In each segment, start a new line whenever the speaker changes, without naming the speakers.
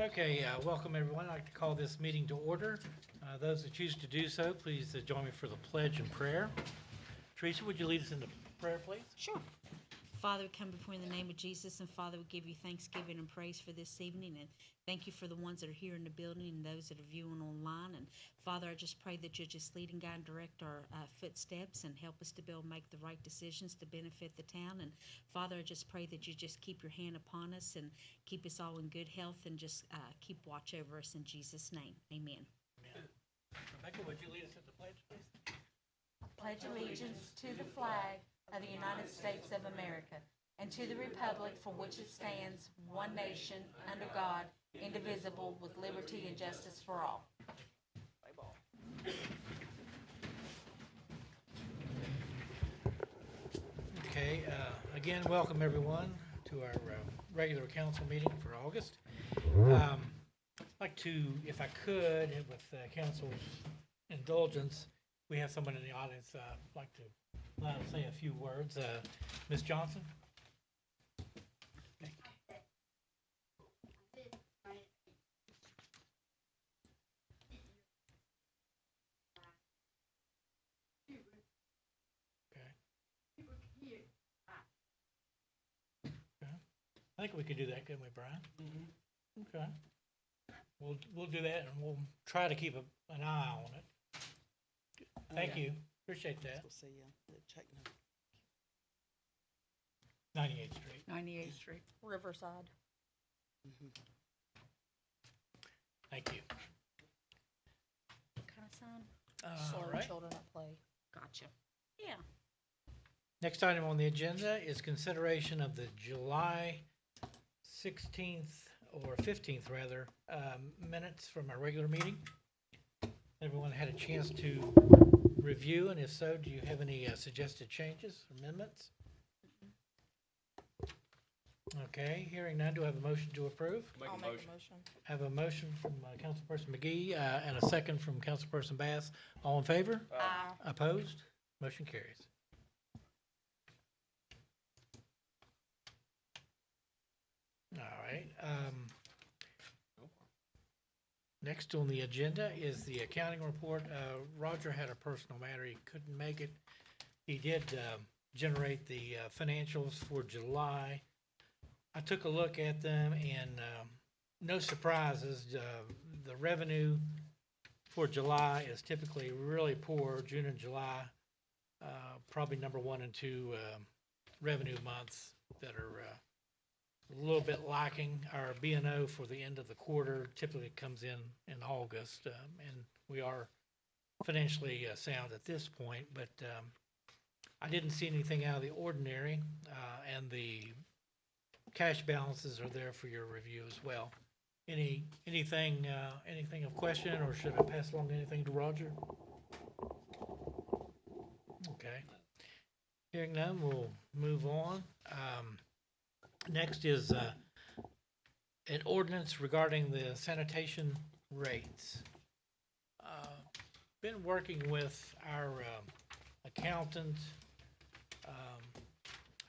Okay, welcome everyone. I'd like to call this meeting to order. Those that choose to do so, please join me for the pledge and prayer. Teresa, would you lead us into prayer, please?
Sure. Father, we come before you in the name of Jesus, and Father, we give you thanksgiving and praise for this evening, and thank you for the ones that are here in the building and those that are viewing online. And Father, I just pray that you just lead and guide and direct our footsteps and help us to be able to make the right decisions to benefit the town. And Father, I just pray that you just keep your hand upon us and keep us all in good health and just keep watch over us in Jesus' name. Amen.
Amen. Rebecca, would you lead us into the pledge, please?
Pledge allegiance to the flag of the United States of America and to the republic for which it stands, one nation, under God, indivisible, with liberty and justice for all.
Okay, again, welcome everyone to our regular council meeting for August. I'd like to, if I could, and with council's indulgence, we have someone in the audience like to say a few words. Ms. Johnson? I think we could do that, couldn't we, Brian? Mm-hmm. Okay. We'll do that, and we'll try to keep an eye on it. Thank you. Appreciate that.
We'll see you. Check now.
98th Street.
98th Street, Riverside.
Thank you.
What kind of sign?
All
Slow
right.
children at play.
Gotcha. Yeah.
Next item on the agenda is consideration of the July 16th, or 15th rather, minutes from our regular meeting. Everyone had a chance to review, and if so, do you have any suggested changes, amendments? Okay, hearing none, do I have a motion to approve?
I'll make a motion.
I have a motion from Councilperson McGee and a second from Councilperson Bass. All in favor?
Aye.
Opposed? Motion carries. All right. Next on the agenda is the accounting report. Roger had a personal matter. He couldn't make it. He did generate the financials for July. I took a look at them, and no surprises. The revenue for July is typically really poor. June and July, probably number 1 and 2 revenue months that are a little bit lacking. Our B&O for the end of the quarter typically comes in August, and we are financially sound at this point, but I didn't see anything out of the ordinary, and the cash balances are there for your review as well. Anything of question, or should I pass along anything to Roger? Okay. Hearing none, we'll move on. Next is an ordinance regarding the sanitation rates. Been working with our accountant,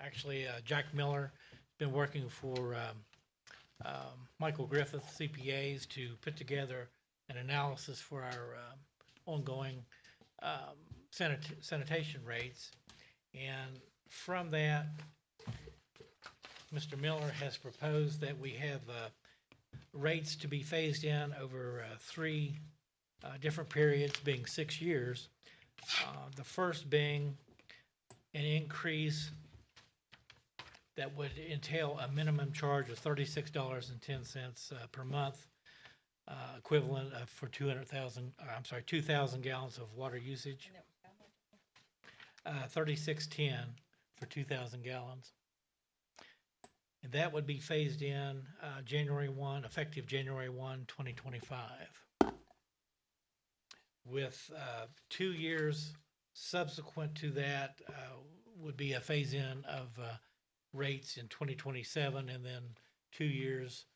actually Jack Miller, been working for Michael Griffith CPAs to put together an analysis for our ongoing sanitation rates. And from that, Mr. Miller has proposed that we have rates to be phased in over 3 different periods, being 6 years. The first being an increase that would entail a minimum charge of $36.10 per month, equivalent for 2,000 gallons of water usage. 36.10 for 2,000 gallons. And that would be phased in effective January 1, 2025. With 2 years subsequent to that would be a phase-in of rates in 2027, and then 2 years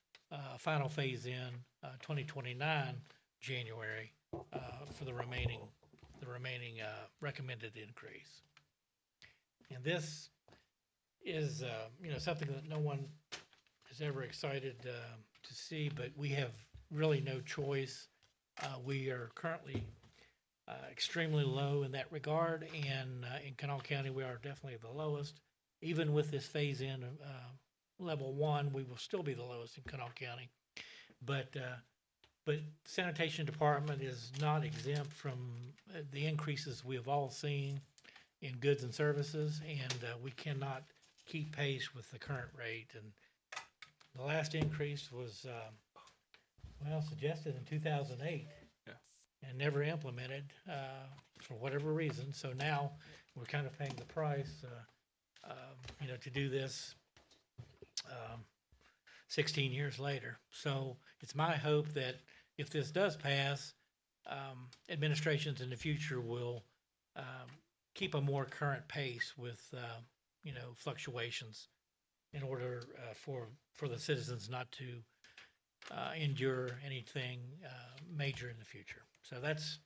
final phase-in 2029 January for the remaining recommended increase. And this is something that no one is ever excited to see, but we have really no choice. We are currently extremely low in that regard, and in Kanawha County, we are definitely the lowest. Even with this phase-in level 1, we will still be the lowest in Kanawha County. But sanitation department is not exempt from the increases we have all seen in goods and services, and we cannot keep pace with the current rate. And the last increase was, suggested in 2008.
Yeah.
And never implemented for whatever reason. So now we're kind of paying the price, to do this 16 years later. So it's my hope that if this does pass, administrations in the future will keep a more current pace with, fluctuations in order for the citizens not to endure anything major in the future. So that's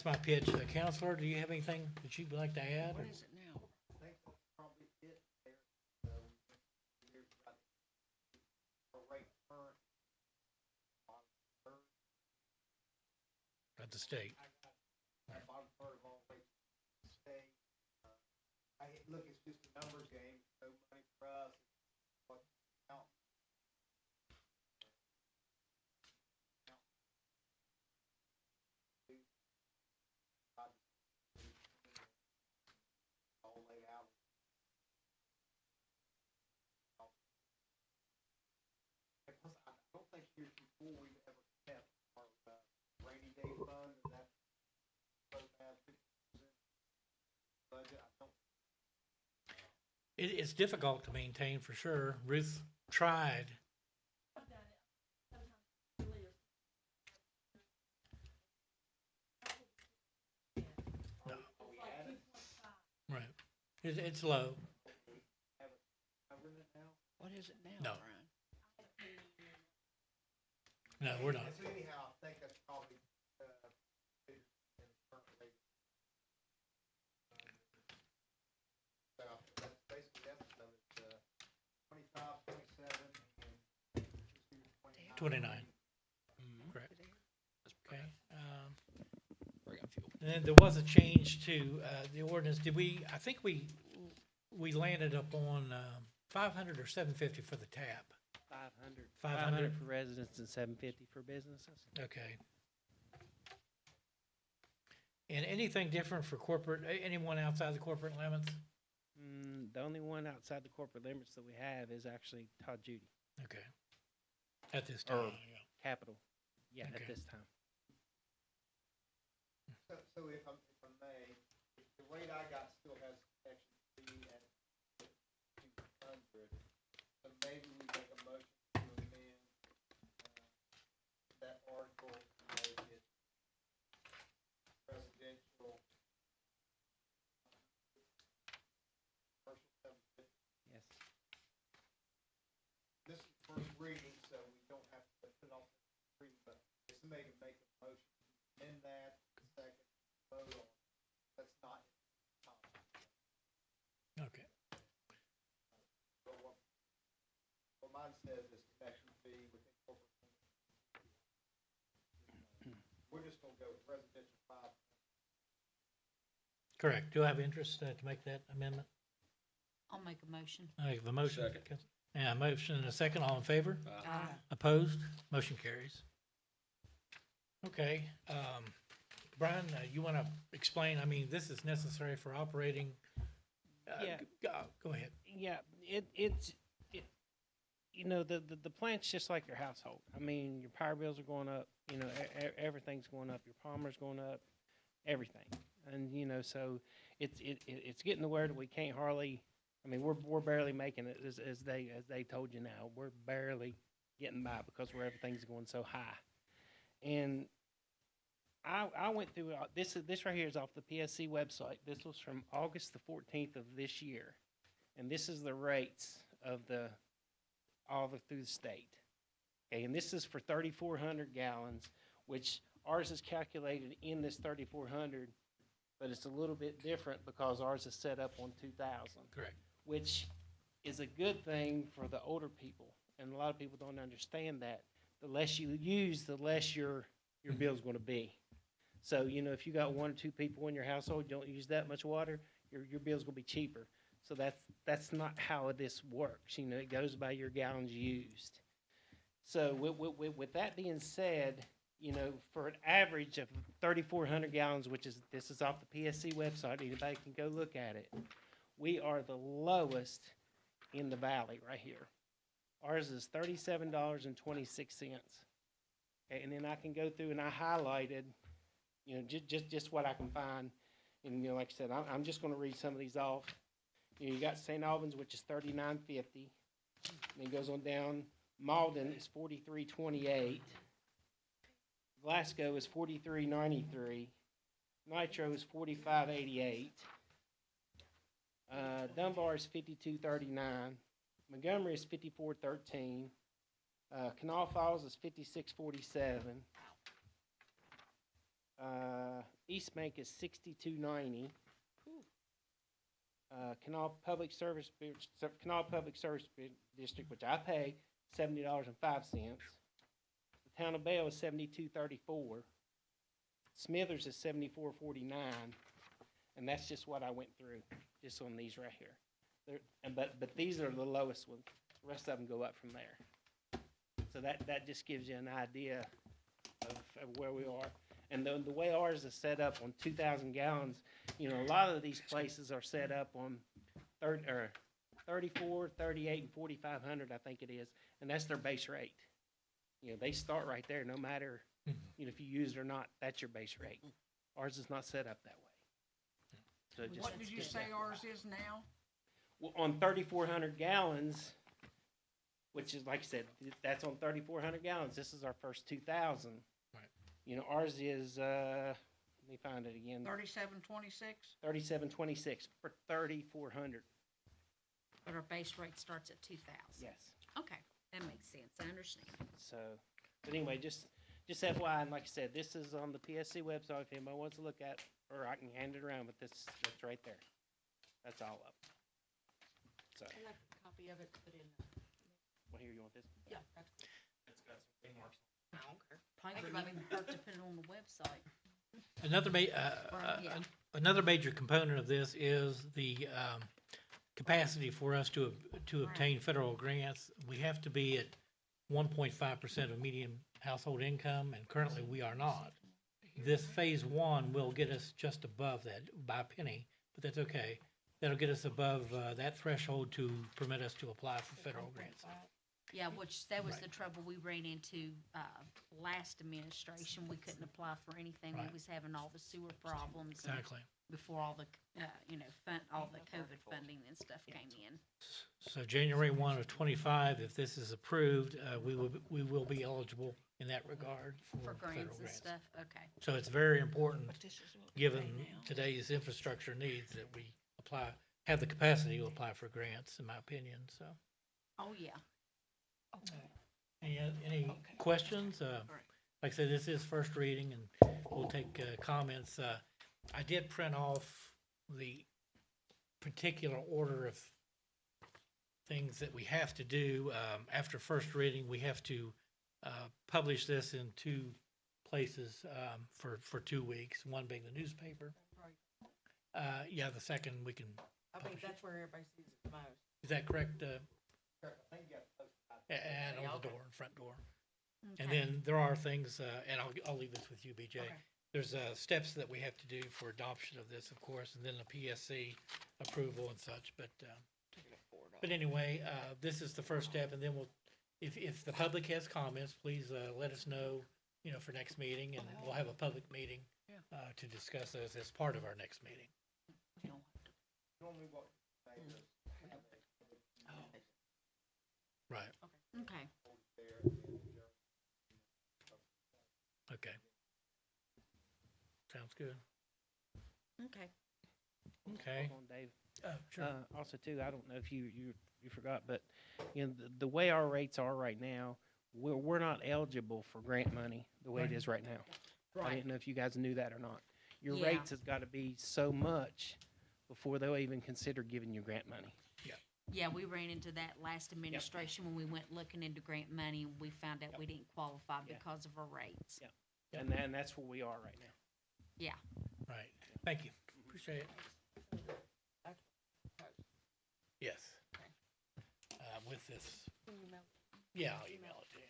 my pitch. Counselor, do you have anything that you'd like to add?
What is it now?
I think that's probably it there. Here's about the rate current on third,
At the state.
bottom third of all rates in the state. Look, it's just a numbers game. No money for us. What count? All laid out. And plus, I don't think years before we've ever kept our rainy day fund, and that's supposed to have 50% budget. I don't.
It's difficult to maintain for sure. Ruth tried. No. Right. It's low.
Covering it now?
What is it now,
No.
Brian?
No, we're not.
So anyhow, I think that's probably, bigger than the current rate. So that's basically the estimate, it's, 25, 27, and
29.
Mm-hmm.
Correct.
That's
Okay.
Bring up fuel.
And then there was a change to the ordinance. I think we landed up on 500 or 750 for the tap.
500.
500
for residents and 750 for businesses.
Okay. And anything different for corporate, anyone outside the corporate limits?
The only one outside the corporate limits that we have is actually Todd Judy,
Okay. At this time, yeah.
Capital. Yeah,
Okay.
at this time.
So if I may, the rate I got still has section C at 200, so maybe we make a motion to amend that article to make it residential. Commercial 750.
Yes.
This is first reading, so we don't have to put it off the reading, but if somebody can make a motion to amend that, second, vote on, that's not in the contract.
Okay.
But what mine says is connection fee within corporate. We're just gonna go with residential 5.
Correct. Do I have interest to make that amendment?
I'll make a motion.
I have a motion.
Second.
Yeah, a motion and a second. All in favor?
Aye.
Opposed? Motion carries. Okay, Brian, you want to explain, I mean, this is necessary for operating.
Yeah.
Go ahead.
Yeah, the plant's just like your household. I mean, your power bills are going up, everything's going up, your plumber's going up, everything. And, so it's getting to where that we can't hardly, I mean, we're barely making it as they told you now. We're barely getting by because where everything's going so high. And I went through this right here is off the PSC website. This was from August the 14th of this year, and this is the rates of all through the state. Okay, and this is for 3,400 gallons, which ours is calculated in this 3,400, but it's a little bit different because ours is set up on 2,000.
Correct.
Which is a good thing for the older people. And a lot of people don't understand that. The less you use, the less your bill's gonna be. So, you know, if you got 1 or 2 people in your household, don't use that much water, your bill's gonna be cheaper. So that's not how this works. You know, it goes by your gallons used. So with that being said, you know, for an average of 3,400 gallons, this is off the PSC website, anybody can go look at it. We are the lowest in the valley right here. Ours is $37.26. Okay, and then I can go through and I highlighted, you know, just what I can find. And, you know, like I said, I'm just gonna read some of these off. You know, you got St. Albans, which is $39.50. Then it goes on down. Malden is $43.28. Glasgow is $43.93. Nitro is $45.88. Dunbar is $52.39. Montgomery is $54.13. Canal Falls is $56.47. East Bank is $62.90. Canal Public Service District, which I pay $70.05. The town of Bell is $72.34. Smithers is $74.49, and that's just what I went through, just on these right here. But these are the lowest ones. The rest of them go up from there. So that just gives you an idea of where we are. And the way ours is set up on 2,000 gallons, you know, a lot of these places are set up on 34, 38, and 4,500, I think it is, and that's their base rate. You know, they start right there, no matter, you know, if you use it or not, that's your base rate. Ours is not set up that way. So just
What did you say ours is now?
well, on 3,400 gallons, which is, like I said, that's on 3,400 gallons. This is our first 2,000.
Right.
You know, ours is, let me find it again,
37.26?
37.26 for 3,400.
But our base rate starts at 2,000.
Yes.
Okay, that makes sense. I understand.
So, but anyway, just FYI, and like I said, this is on the PSC website if anybody wants to look at, or I can hand it around, but that's right there. That's all up. So,
I'd like a copy of it to put in.
well, here, you want this?
Yeah, that's.
It's got some big marks.
I don't care.
Probably
Think
wouldn't
about
even hurt to put it on the website.
Another another major component of this is the capacity for us to obtain federal grants. We have to be at 1.5% of median household income, and currently we are not. This phase one will get us just above that by a penny, but that's okay. That'll get us above that threshold to permit us to apply for federal grants.
Yeah, which that was
Right.
the trouble we ran into last administration. We couldn't apply for anything.
Right.
We was having all the sewer problems and
Exactly.
before all the, all the COVID funding and stuff came in.
So January 1 of '25, if this is approved, we will be eligible in that regard
For
for
grants
federal
and
grants.
stuff, okay.
So it's very important,
But this is what we
given
pay now.
today's infrastructure needs, that we have the capacity to apply for grants, in my opinion, so.
Oh, yeah.
Any
Okay.
questions?
right.
Like I said, this is first reading, and we'll take comments. I did print off the particular order of things that we have to do. After first reading, we have to publish this in 2 places for 2 weeks, one being the newspaper.
Right.
Yeah, the second we can,
I think that's where everybody sees it the most.
is that correct?
I think you got to post it.
And
Yeah,
on the
okay.
door, front door. And
Okay.
then there are things, and I'll leave this with you, BJ.
Okay.
There's steps that we have to do for adoption of this, of course, and then the PSC approval and such, but anyway, this is the first step, and then if the public has comments, please let us know, for next meeting, and we'll have a public meeting to discuss those as part of our next meeting.
Normally what you say is have
Right,
Okay.
there and then
okay. Sounds good.
Okay.
Okay.
Hold on, Dave.
Sure.
Also, too, I don't know if you forgot, but the way our rates are right now, we're not eligible for grant money the way it
Right.
is right now. I
Right.
didn't know if you guys knew that or not. Your
Yeah.
rates has got to be so much before they'll even consider giving you grant money.
Yeah.
Yeah, we ran into that last administration when we went looking into grant money, and we found out we didn't qualify
Yeah.
because of our rates.
Yep. And that's where we are right now.
Yeah.
Right. Thank you. Appreciate it. Yes. With this, yeah, I'll email it to you.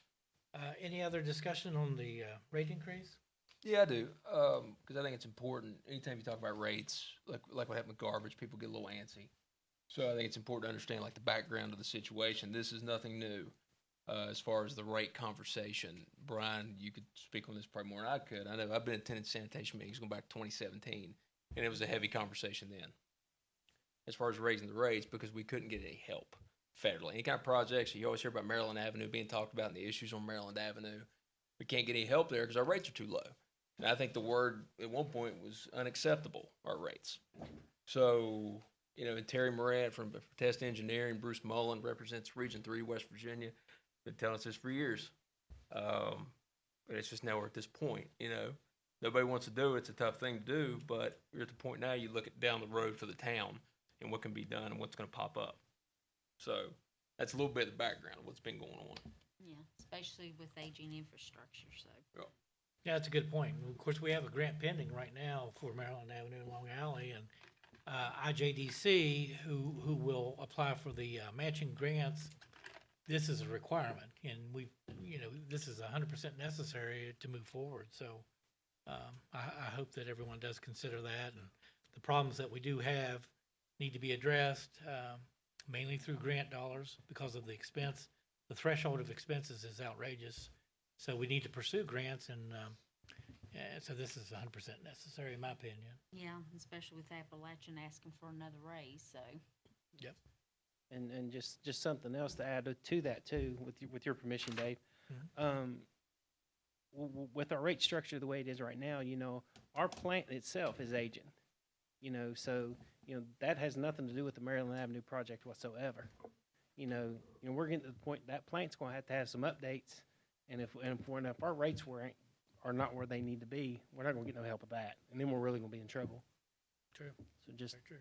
Any other discussion on the rate increase?
Yeah, I do. Because I think it's important. Anytime you talk about rates, like what happened with garbage, people get a little antsy. So I think it's important to understand like the background of the situation. This is nothing new as far as the rate conversation. Brian, you could speak on this probably more than I could. I know I've been attending sanitation meetings going back to 2017, and it was a heavy conversation then. As far as raising the rates, because we couldn't get any help federally. Any kind of projects, you always hear about Maryland Avenue being talked about and the issues on Maryland Avenue. We can't get any help there because our rates are too low. And I think the word at one point was unacceptable, our rates. So, and Terry Morant from Test Engineering, Bruce Mullen represents Region 3, West Virginia, been telling us this for years. But it's just now we're at this point, Nobody wants to do it. It's a tough thing to do, but you're at the point now you look at down the road for the town and what can be done and what's going to pop up. So that's a little bit of the background of what's been going on.
Yeah, especially with aging infrastructure, so.
Yeah, that's a good point. Of course, we have a grant pending right now for Maryland Avenue and Long Alley, and IJDC, who will apply for the matching grants. This is a requirement, and this is 100% necessary to move forward. So I hope that everyone does consider that, and the problems that we do have need to be addressed, mainly through grant dollars because of the expense. The threshold of expenses is outrageous. So we need to pursue grants, and so this is 100% necessary, in my opinion.
Yeah, especially with Appalachian asking for another raise, so.
Yep.
And just something else to add to that too, with your permission, Dave. With our rate structure the way it is right now, our plant itself is aging. So that has nothing to do with the Maryland Avenue project whatsoever. We're getting to the point that plant's going to have some updates, and if our rates are not where they need to be, we're not going to get no help with that, and then we're really going to be in trouble.
True.
So just
Very true.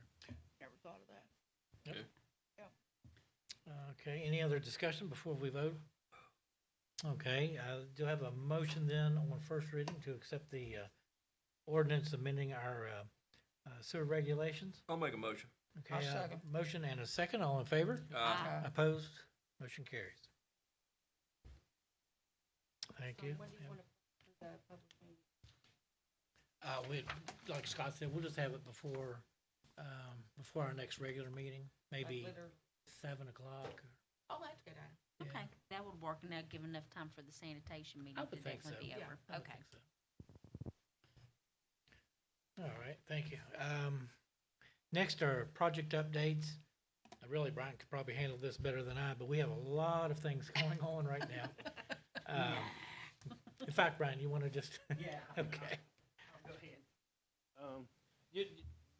Never thought of that.
Yep. Okay, any other discussion before we vote? Okay, do I have a motion then on first reading to accept the ordinance amending our sewer regulations?
I'll make a motion.
Okay,
I'll second.
Motion and a second, all in favor?
Aye.
Opposed? Motion carries. Thank you.
When do you want to put the public meeting?
Like Scott said, we'll just have it before our next regular meeting, maybe
Like later?
7 o'clock.
Oh, that's a good idea.
Yeah.
Okay, that would work, and that'll give enough time for the sanitation meeting
I
to
would think so.
definitely be
Yeah.
over.
I would
Okay.
think so. All right, thank you. Next are project updates. Really, Brian could probably handle this better than I, but we have a lot of things going on right now. In fact, Brian, you want to just?
Yeah.
Okay.
Go ahead. Do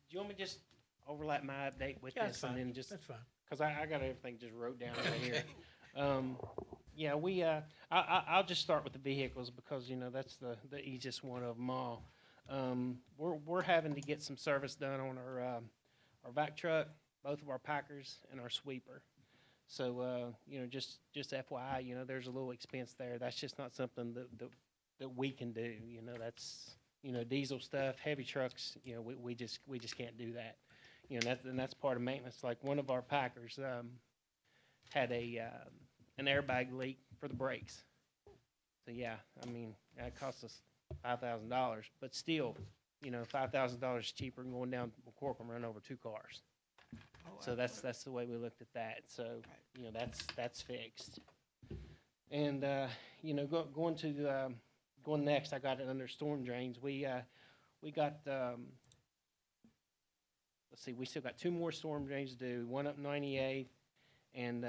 you want me to just overlap my update with
Yeah, that's
this and
fine.
then just,
That's fine.
because I got everything just wrote down right here. Yeah, I'll just start with the vehicles because, that's the easiest one of them all. We're having to get some service done on our vac truck, both of our packers, and our sweeper. So, just FYI, there's a little expense there. That's just not something that we can do. That's, diesel stuff, heavy trucks, we just can't do that. That's part of maintenance. Like one of our packers had an airbag leak for the brakes. So yeah, that cost us $5,000, but still, $5,000 cheaper than going down Corcoran and run over 2 cars. So that's the way we looked at that. So that's fixed. And going next, I got it under storm drains. We got let's see, we still got 2 more storm drains to do. One up 98th and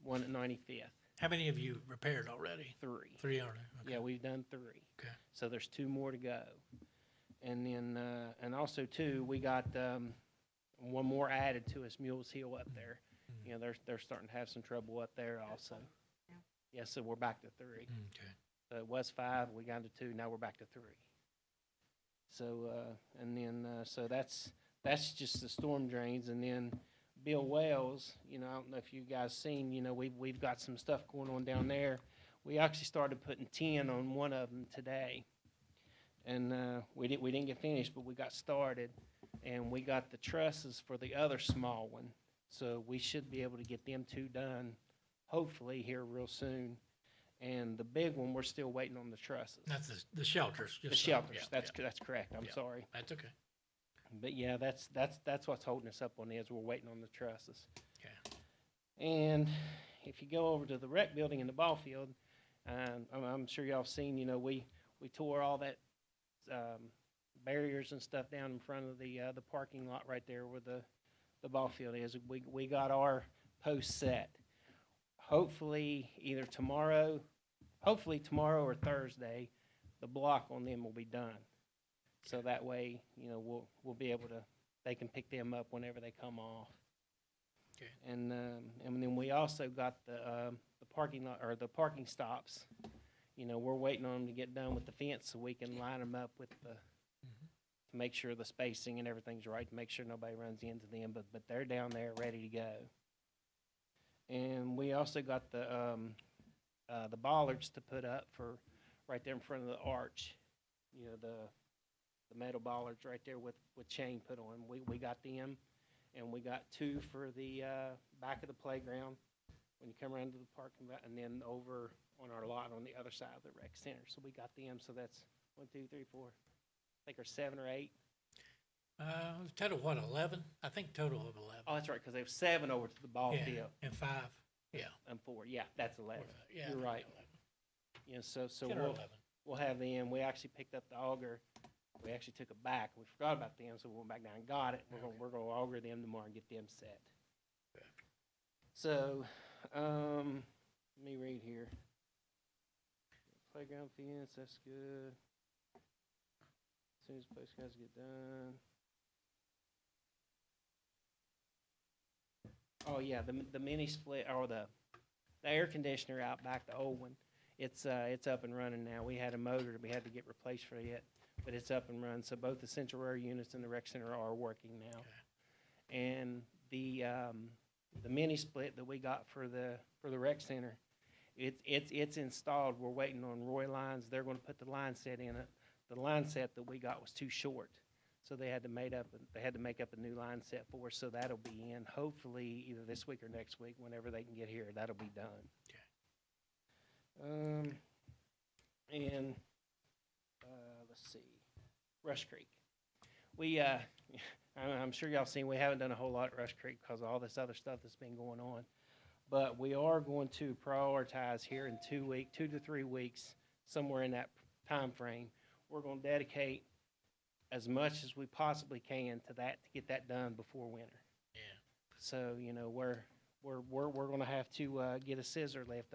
one at 95th.
How many have you repaired already?
3.
3 already. Okay.
Yeah, we've done 3.
Okay.
So there's 2 more to go. And then, and also too, we got one more added to us, Mules Hill up there. They're starting to have some trouble up there also. Yeah, so we're back to 3.
Okay.
So it was 5, we got to 2, now we're back to 3. So, and then, so that's just the storm drains. And then Bill Wells, you know, I don't know if you guys seen, you know, we've got some stuff going on down there. We actually started putting tin on one of them today. And we didn't get finished, but we got started. And we got the trusses for the other small one. So we should be able to get them two done, hopefully here real soon. And the big one, we're still waiting on the trusses.
That's the shelters.
The
just so-
shelters,
yeah,
that's,
yeah,
that's correct, I'm
Yeah.
sorry.
That's okay.
But yeah, that's what's holding us up on is we're waiting on the trusses.
Okay.
And if you go over to the rec building in the ball field, I'm sure y'all have seen, you know, we tore all that barriers and stuff down in front of the parking lot right there where the ball field is. We got our posts set. Hopefully tomorrow or Thursday, the block on them will be done. So that way, you know, we'll be able to, they can pick them up whenever they come off.
Okay.
And then we also got the parking lot, or the parking stops. You know, we're waiting on them to get done with the fence so we can line them up with the, to make sure the spacing and everything's right, to make sure nobody runs into them, but they're down there ready to go. And we also got the bollards to put up for right there in front of the arch. You know, the metal bollards right there with chain put on. We got them, and we got two for the back of the playground when you come around to the parking lot, and then over on our lot on the other side of the rec center. So we got them. So that's 1, 2, 3, 4. I think there's 7 or 8.
Total what, 11? I think total of 11.
Oh, that's right, because there's 7 over to the ball
Yeah,
field.
and 5. Yeah.
And 4. Yeah, that's 11.
Yeah.
You're
I
right.
think
You know, so
11. 10 or 11.
we'll have them. We actually picked up the auger. We actually took it back. We forgot about them, so we went back down and got it. We're gonna auger them tomorrow and get them set.
Okay.
So, let me read here. Playground fence, that's good. As soon as place guys get done. Oh yeah, the mini split or the air conditioner out back, the old one. It's up and running now. We had a motor that we had to get replaced for it, but it's up and running. So both the central air units and the rec center are working now.
Okay.
And the mini split that we got for the rec center, it's installed. We're waiting on Roy Lines. They're going to put the line set in it. The line set that we got was too short, so they had to make up a new line set for us. So that'll be in hopefully either this week or next week, whenever they can get here. That'll be done.
Okay.
And let's see, Rush Creek. We I'm sure y'all seen we haven't done a whole lot at Rush Creek because of all this other stuff that's been going on, but we are going to prioritize here in 2 to 3 weeks, somewhere in that time frame. We're going to dedicate as much as we possibly can to that to get that done before winter.
Yeah.
So you know we're going to have to get a scissor lift,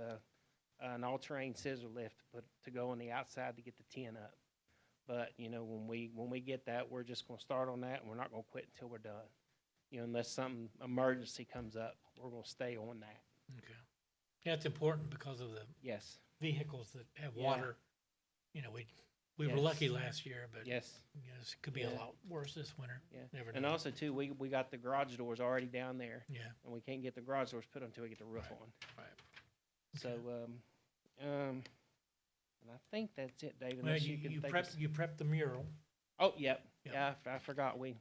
an all-terrain scissor lift to go on the outside to get the tin up. But you know when we get that, we're just going to start on that, and we're not going to quit until we're done. You know, unless some emergency comes up, we're going to stay on that.
Okay. Yeah, it's important because of the
Yes.
vehicles that have
Yeah.
water. You know, we were
Yes.
lucky last year, but
Yes.
you know, it could be
Yeah.
a lot worse this winter.
Yeah.
Never
And
know.
also too, we got the garage doors already down there,
Yeah.
and we can't get the garage doors put until we get the roof
Right.
on.
Right.
So and I think that's it, David.
Well,
Unless
you
can
you
think
prep
of
you prepped the mural.
Oh, yep.
Yep.
Yeah, I forgot. We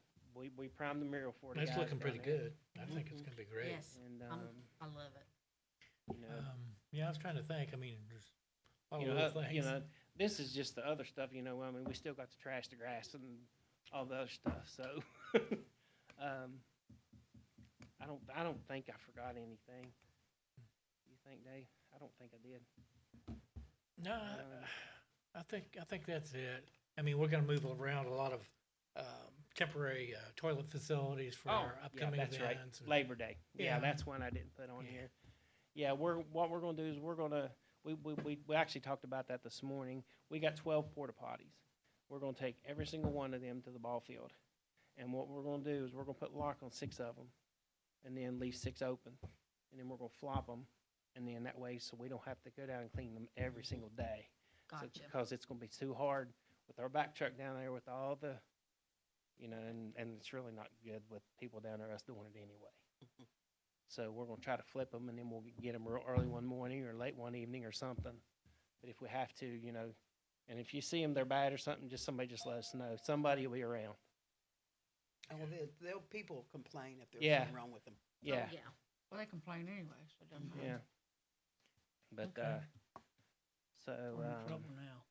primed the mural for the
It's
guys
looking
down
pretty
there.
good. I think it's gonna be great.
Yes,
And
I love it.
you know,
Yeah, I was trying to think. I mean, there's a lot
you
of
know,
little things.
you know, this is just the other stuff. You know, I mean, we still got to trash the grass and all the other stuff. So, I don't think I forgot anything. You think, Dave? I don't think I did.
No, I think that's it. I mean, we're gonna move around a lot of temporary toilet facilities for our upcoming
yeah, that's right.
events. and-
Labor Day. Yeah,
Yeah.
that's one I didn't put on
Yeah.
here. Yeah, what we're gonna do is we actually talked about that this morning. We got 12 porta potties. We're gonna take every single one of them to the ball field, and what we're gonna do is we're gonna put lock on 6 of them, and then leave 6 open, and then we're gonna flop them, and then that way so we don't have to go down and clean them every single day. So,
Gotcha.
because it's gonna be too hard with our back truck down there with all the, you know, and it's really not good with people down there us doing it anyway. So we're gonna try to flip them, and then we'll get them real early one morning or late one evening or something. But if we have to, you know, and if you see them, they're bad or something, somebody just let us know. Somebody will be around.
Oh, well, they'll people complain if there's
Yeah.
something wrong with them.
Yeah,
Yeah.
Well, they complain anyway, so it doesn't matter.
yeah. But,
Okay.
so,
We're in trouble now.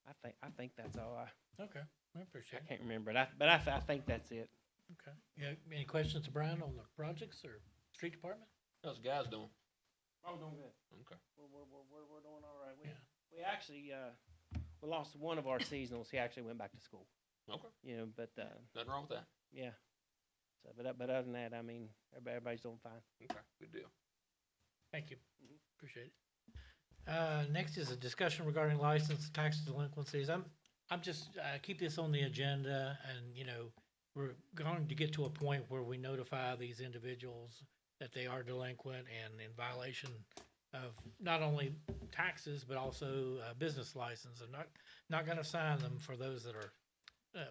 I think that's all.
Okay, I
I
appreciate it.
can't remember, but I think that's it.
Okay. Yeah, any questions to Brian on the projects or street department?
How's the guys doing?
Oh, doing good.
Okay.
We're doing all right.
Yeah.
We actually, we lost one of our seasonals. He actually went back to school,
Okay.
you know, but,
Nothing wrong with that.
yeah. So, but other than that, I mean, everybody's doing fine.
Okay. Good deal.
Thank you. Appreciate it. Next is a discussion regarding license tax delinquencies. I'm just, keep this on the agenda and, you know, we're going to get to a point where we notify these individuals that they are delinquent and in violation of not only taxes, but also business license. I'm not gonna sign them for those that are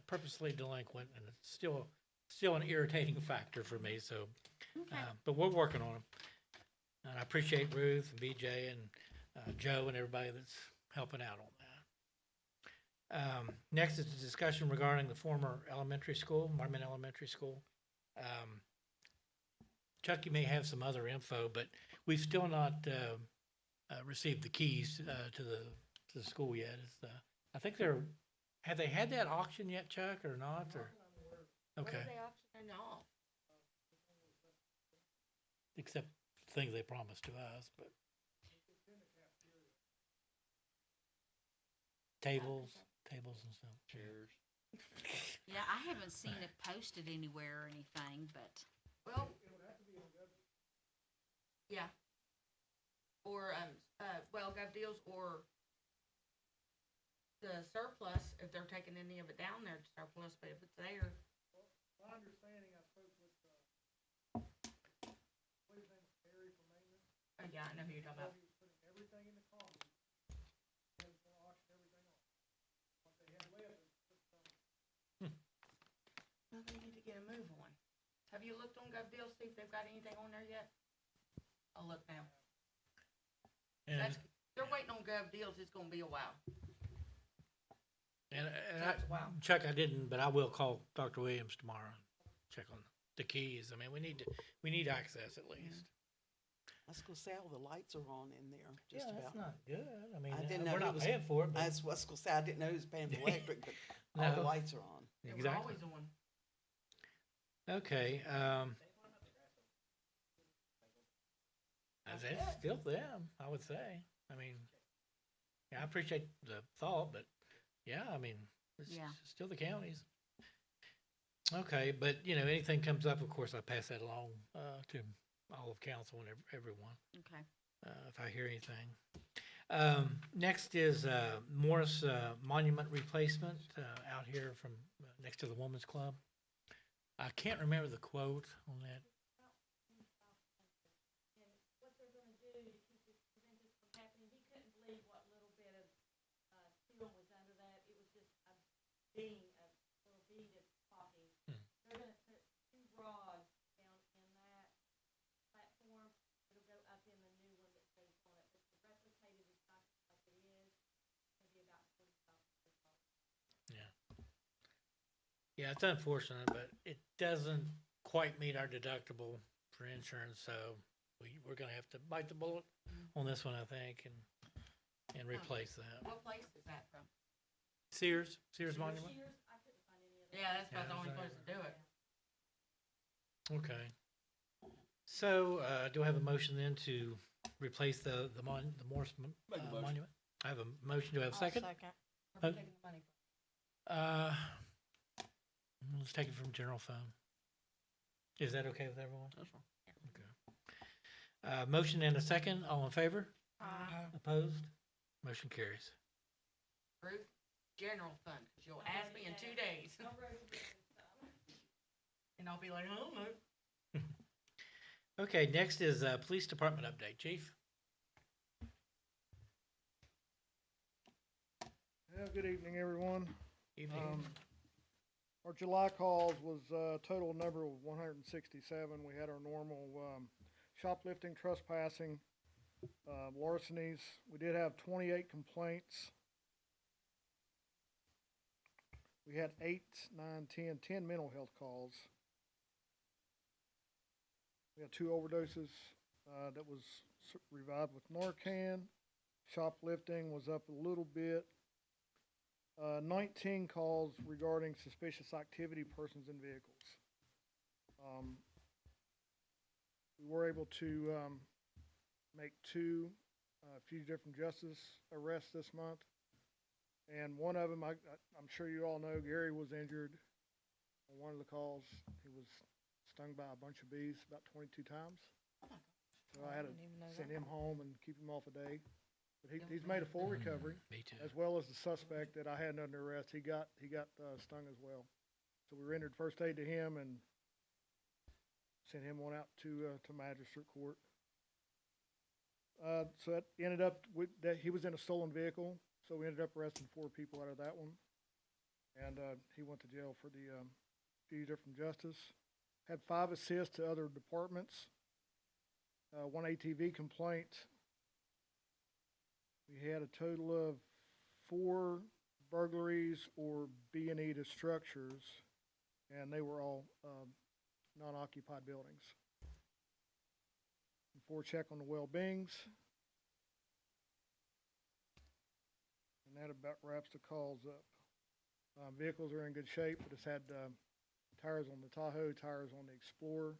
purposely delinquent, and it's still an irritating factor for me, so, but we're working on them. And I appreciate Ruth and BJ and Joe and everybody that's helping out on that. Next is a discussion regarding the former elementary school, Marmon Elementary School. Chuck, you may have some other info, but we've still not received the keys to the school yet. It's, I think have they had that auction yet, Chuck, or not? Or okay,
What are they auctioning off?
except things they promised to us, but tables and stuff.
Chairs.
Yeah, I haven't seen it posted anywhere or anything, but
Well. Yeah. Or, well, Gov Deals or the surplus, if they're taking any of it down there to surplus, but if it's there.
My understanding, I spoke with, what is his name, Barry from maintenance.
Oh, yeah, I know who you're talking about.
He was putting everything in the common, and was gonna auction everything off. What they had left is put some,
Well, they need to get a move on. Have you looked on Gov Deals, see if they've got anything on there yet? I'll look now.
And
They're waiting on Gov Deals, it's gonna be a while.
and
That's a while.
Chuck, I didn't, but I will call Dr. Williams tomorrow and check on the keys. I mean, we need access at least.
I was gonna say, all the lights are on in there, just
Yeah,
about.
that's not good. I mean,
I didn't know
we're
he
not
was-
paying for it, but
I was gonna say, I didn't know who was paying for electric, but all the
No.
lights are on.
They were
exactly.
always on.
Okay, that's still them, I would say. I mean, yeah, I appreciate the thought, but yeah, I mean, it's
Yeah.
still the counties. Okay, but you know, anything comes up, of course, I pass that along, to all of council and everyone,
okay.
if I hear anything. Next is, Morris, Monument Replacement, out here from, next to the Women's Club. I can't remember the quote on that.
What they're gonna do to keep this, prevent this from happening, he couldn't believe what little bit of, steel was under that, it was just a beam, a little bead of caulking. They're gonna put 2 rods down in that platform, it'll go up in the new one that goes on it, but the replicated is not like it is, it'll be about $45.
Yeah, it's unfortunate, but it doesn't quite meet our deductible for insurance, so we're gonna have to bite the bullet on this one, I think, and replace that.
What place is that from?
Sears Monument?
Shears, I couldn't find any of that.
Yeah, that's about
Yeah,
the only
sorry.
place to do it.
Okay. So, do I have a motion then to replace the Morris
Make a motion.
Monument? I have a motion, do I have a second?
Where we
Oh.
taking the money from?
Let's take it from general fund. Is that okay with everyone?
That's fine.
Okay. Motion and a second, all in favor?
Uh,
Opposed? Motion carries.
Ruth, general fund, cause you'll ask me in 2 days.
I wrote it down.
And I'll be like, I don't know.
Okay, next is, police department update, chief.
yeah, good evening, everyone.
Evening.
Our July calls was a total number of 167. We had our normal shoplifting, trespassing, larcenies. We did have 28 complaints. We had 8, 9, 10 mental health calls. We had 2 overdoses that was revived with Narcan. Shoplifting was up a little bit. 19 calls regarding suspicious activity, persons in vehicles. We were able to make 2 fugitive from justice arrests this month. And one of them, I'm sure you all know, Gary was injured on one of the calls. He was stung by a bunch of bees about 22 times. So I had to send him home and keep him off a day. But he's made a full recovery,
Me too.
as well as the suspect that I had under arrest. He got stung as well. So we rendered first aid to him and sent him on out to magistrate court. So that ended up with that he was in a stolen vehicle. So we ended up arresting 4 people out of that one. And he went to jail for the fugitive from justice. Had 5 assists to other departments. 1 ATV complaint. We had a total of 4 burglaries or B&E to structures, and they were all non-occupied buildings. And 4 check on the well-beings. And that about wraps the calls up. Vehicles are in good shape. We just had tires on the Tahoe, tires on the Explorer.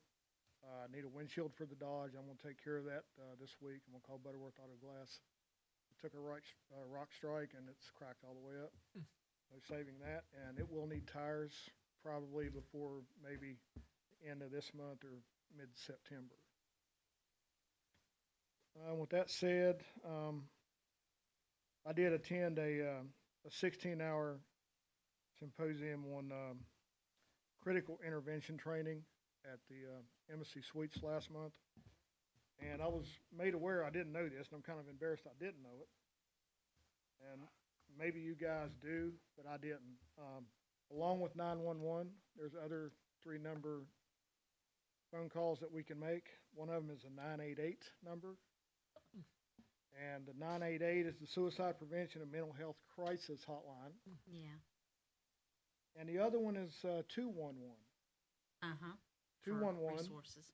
I need a windshield for the Dodge. I'm going to take care of that this week. I'm going to call Butterworth Auto Glass. I took a rock strike, and it's cracked all the way up. No saving that. And it will need tires probably before maybe the end of this month or mid-September. With that said, I did attend a 16-hour symposium on critical intervention training at the Embassy Suites last month. And I was made aware, I didn't know this, and I'm kind of embarrassed I didn't know it. And maybe you guys do, but I didn't. Along with 911, there's other 3-number phone calls that we can make. One of them is a 988 number. And the 988 is the Suicide Prevention and Mental Health Crisis Hotline.
Yeah.
And the other one is 211.
Uh-huh.
211
Resources.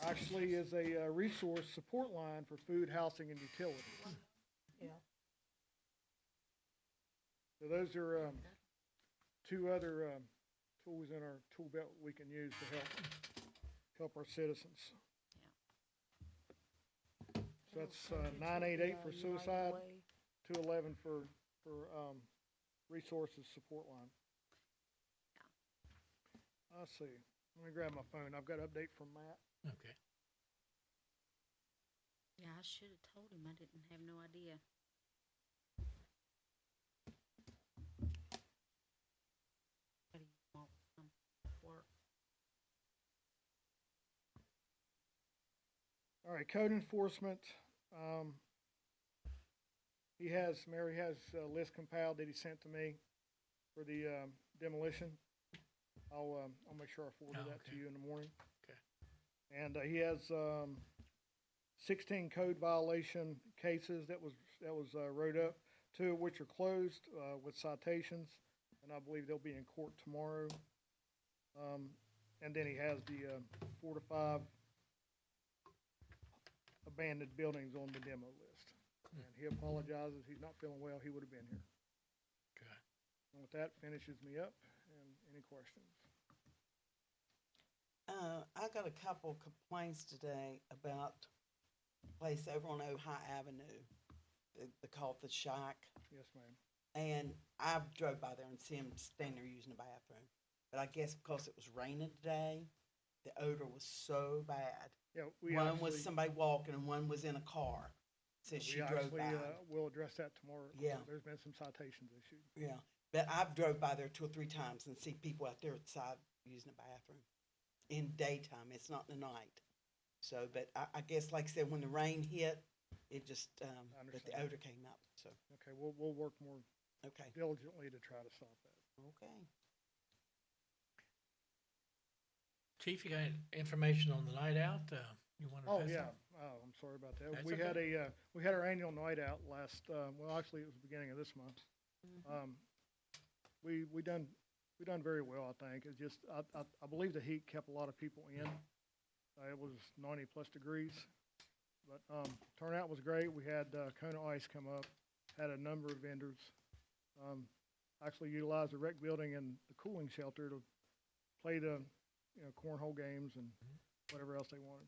actually is a resource support line for food, housing, and utilities.
Yeah.
So those are 2 other tools in our tool belt we can use to help our citizens. So that's 988 for suicide, 211 for resources support line. Let's see. Let me grab my phone. I've got an update from Matt.
Okay.
Yeah, I should have told him. I didn't have no idea. What do you want from work?
All right, code enforcement. Mary has a list compiled that he sent to me for the demolition. I'll make sure I forward that to you in the morning.
Okay.
And he has 16 code violation cases that was wrote up, 2 of which are closed with citations, and I believe they'll be in court tomorrow. And then he has the 4 to 5 abandoned buildings on the demo list. And he apologizes. He's not feeling well. He would have been here.
Okay.
And with that, finishes me up. And any questions?
I got a couple complaints today about a place over on Ojai Avenue, the Coffee Shack.
Yes, ma'am.
And I drove by there and see him standing there using the bathroom. But I guess because it was raining today, the odor was so bad.
Yeah,
One was somebody walking and one was in a car. Said she drove by.
We'll address that tomorrow.
Yeah.
There's been some citations issued.
Yeah, but I've drove by there 2 or 3 times and see people out there outside using the bathroom in daytime. It's not in the night. So, but I guess, like I said, when the rain hit, it just, but the
understand.
odor came up, so,
Okay, we'll work more
okay,
diligently to try to stop that.
okay.
Chief, you got any information on the night out? You want to
Oh,
pass
yeah.
on?
Oh, I'm sorry about that.
That's
We had
okay.
we had our annual night out last, well, actually, it was the beginning of this month. We done very well, I think. It's just, I believe the heat kept a lot of people in. It was 90+ degrees. But, turnout was great. We had, Kona Ice come up, had a number of vendors. Actually utilized the rec building and the cooling shelter to play the, cornhole games and whatever else they wanted.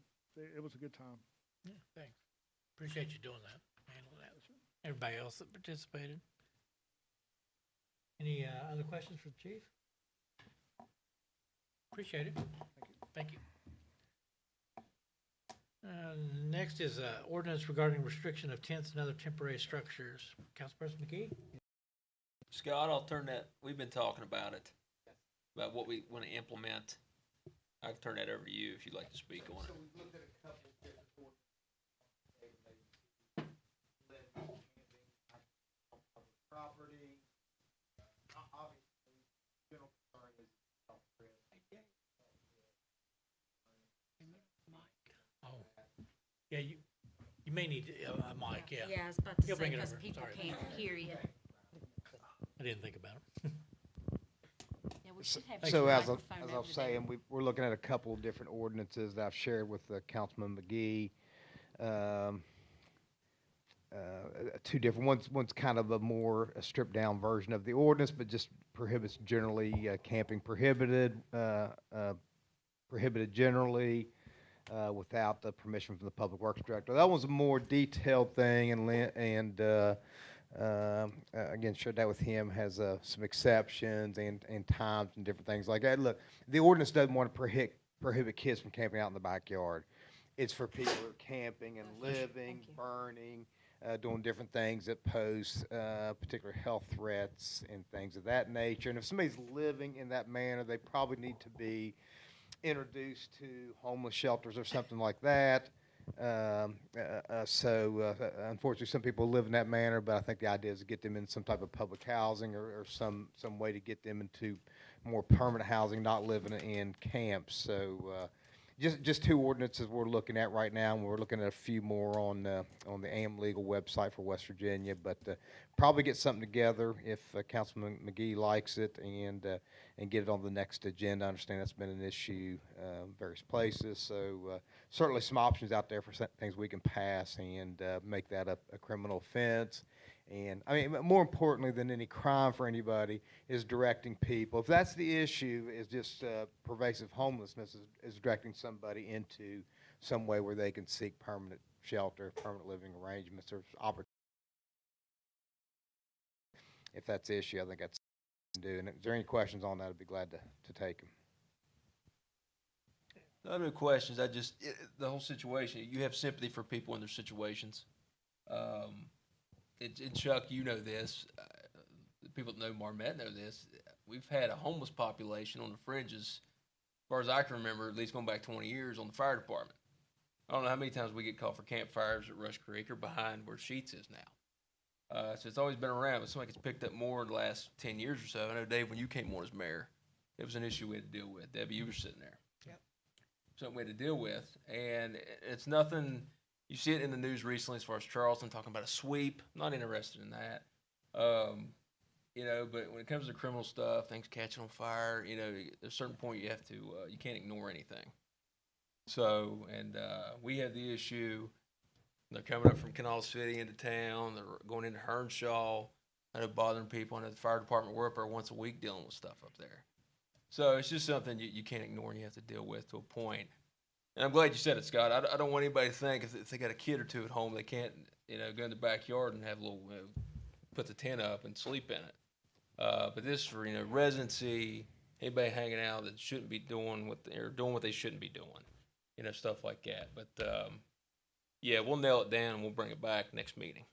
It was a good time.
Yeah, thanks. Appreciate you doing that, handling that. Everybody else that participated. Any other questions for the chief? Appreciate it. Thank you. Next is ordinance regarding restriction of tents and other temporary structures. Councilperson McGee?
Scott, I'll turn that, we've been talking about it, about what we want to implement. I can turn that over to you if you'd like to speak on it.
So we've looked at a couple of different ordinances, camping, on public property. Obviously, general concern is health risk.
Oh, yeah, you may need a mic, yeah.
Yeah, I was about to
You'll
say,
bring it
because
over.
people
Sorry.
can't hear you.
I didn't think about it.
Yeah, we should have.
So
a
as
microphone
I
over
was
there.
saying, we're looking at a couple of different ordinances that I've shared with Councilman McGee. Two different, one's kind of a stripped down version of the ordinance, but just prohibits generally camping prohibited generally without the permission from the Public Works Director. That was a more detailed thing, and again, shared that with him, has some exceptions and times and different things like that. Look, the ordinance doesn't want to prohibit kids from camping out in the backyard. It's for people who are camping and living,
Thank you.
burning, doing different things that pose particular health threats and things of that nature. And if somebody's living in that manner, they probably need to be introduced to homeless shelters or something like that. Unfortunately, some people live in that manner, but I think the idea is to get them in some type of public housing or some way to get them into more permanent housing, not living in camps. So just two ordinances we're looking at right now, and we're looking at a few more on the AM Legal website for West Virginia. But probably get something together if Councilman McGee likes it, and get it on the next agenda. I understand that's been an issue various places. So certainly some options out there for things we can pass and make that a criminal offense. And I mean, more importantly than any crime for anybody is directing people. If that's the issue, is just pervasive homelessness, is directing somebody into some way where they can seek permanent shelter, permanent living arrangements, or opportunity. If that's the issue, I think that's what we can do. And if there are any questions on that, I'd be glad to take them.
No other questions. The whole situation, you have sympathy for people in their situations. And Chuck, you know this. The people that know Marmet know this. We've had a homeless population on the fringes, as far as I can remember, at least going back 20 years, on the fire department. I don't know how many times we get called for campfires at Rush Creek or behind where Sheets is now. So it's always been around, but something gets picked up more in the last 10 years or so. I know, Dave, when you came on as mayor, it was an issue we had to deal with. Debbie, you were sitting there.
Yep.
Something we had to deal with, and it's nothing. You see it in the news recently as far as Charleston talking about a sweep. I'm not interested in that. But when it comes to criminal stuff, things catching on fire, there's a certain point you have to, you can't ignore anything. So, and we have the issue, they're coming up from Canal City into town, they're going into Hernshaw, I know bothering people. I know the fire department, we're up there once a week dealing with stuff up there. So it's just something you can't ignore and you have to deal with to a point. And I'm glad you said it, Scott. I don't want anybody to think if they got a kid or two at home, they can't, go in the backyard and have a little, put the tent up and sleep in it. But this for, residency, anybody hanging out that shouldn't be doing what they shouldn't be doing, stuff like that. But, yeah, we'll nail it down and we'll bring it back next meeting.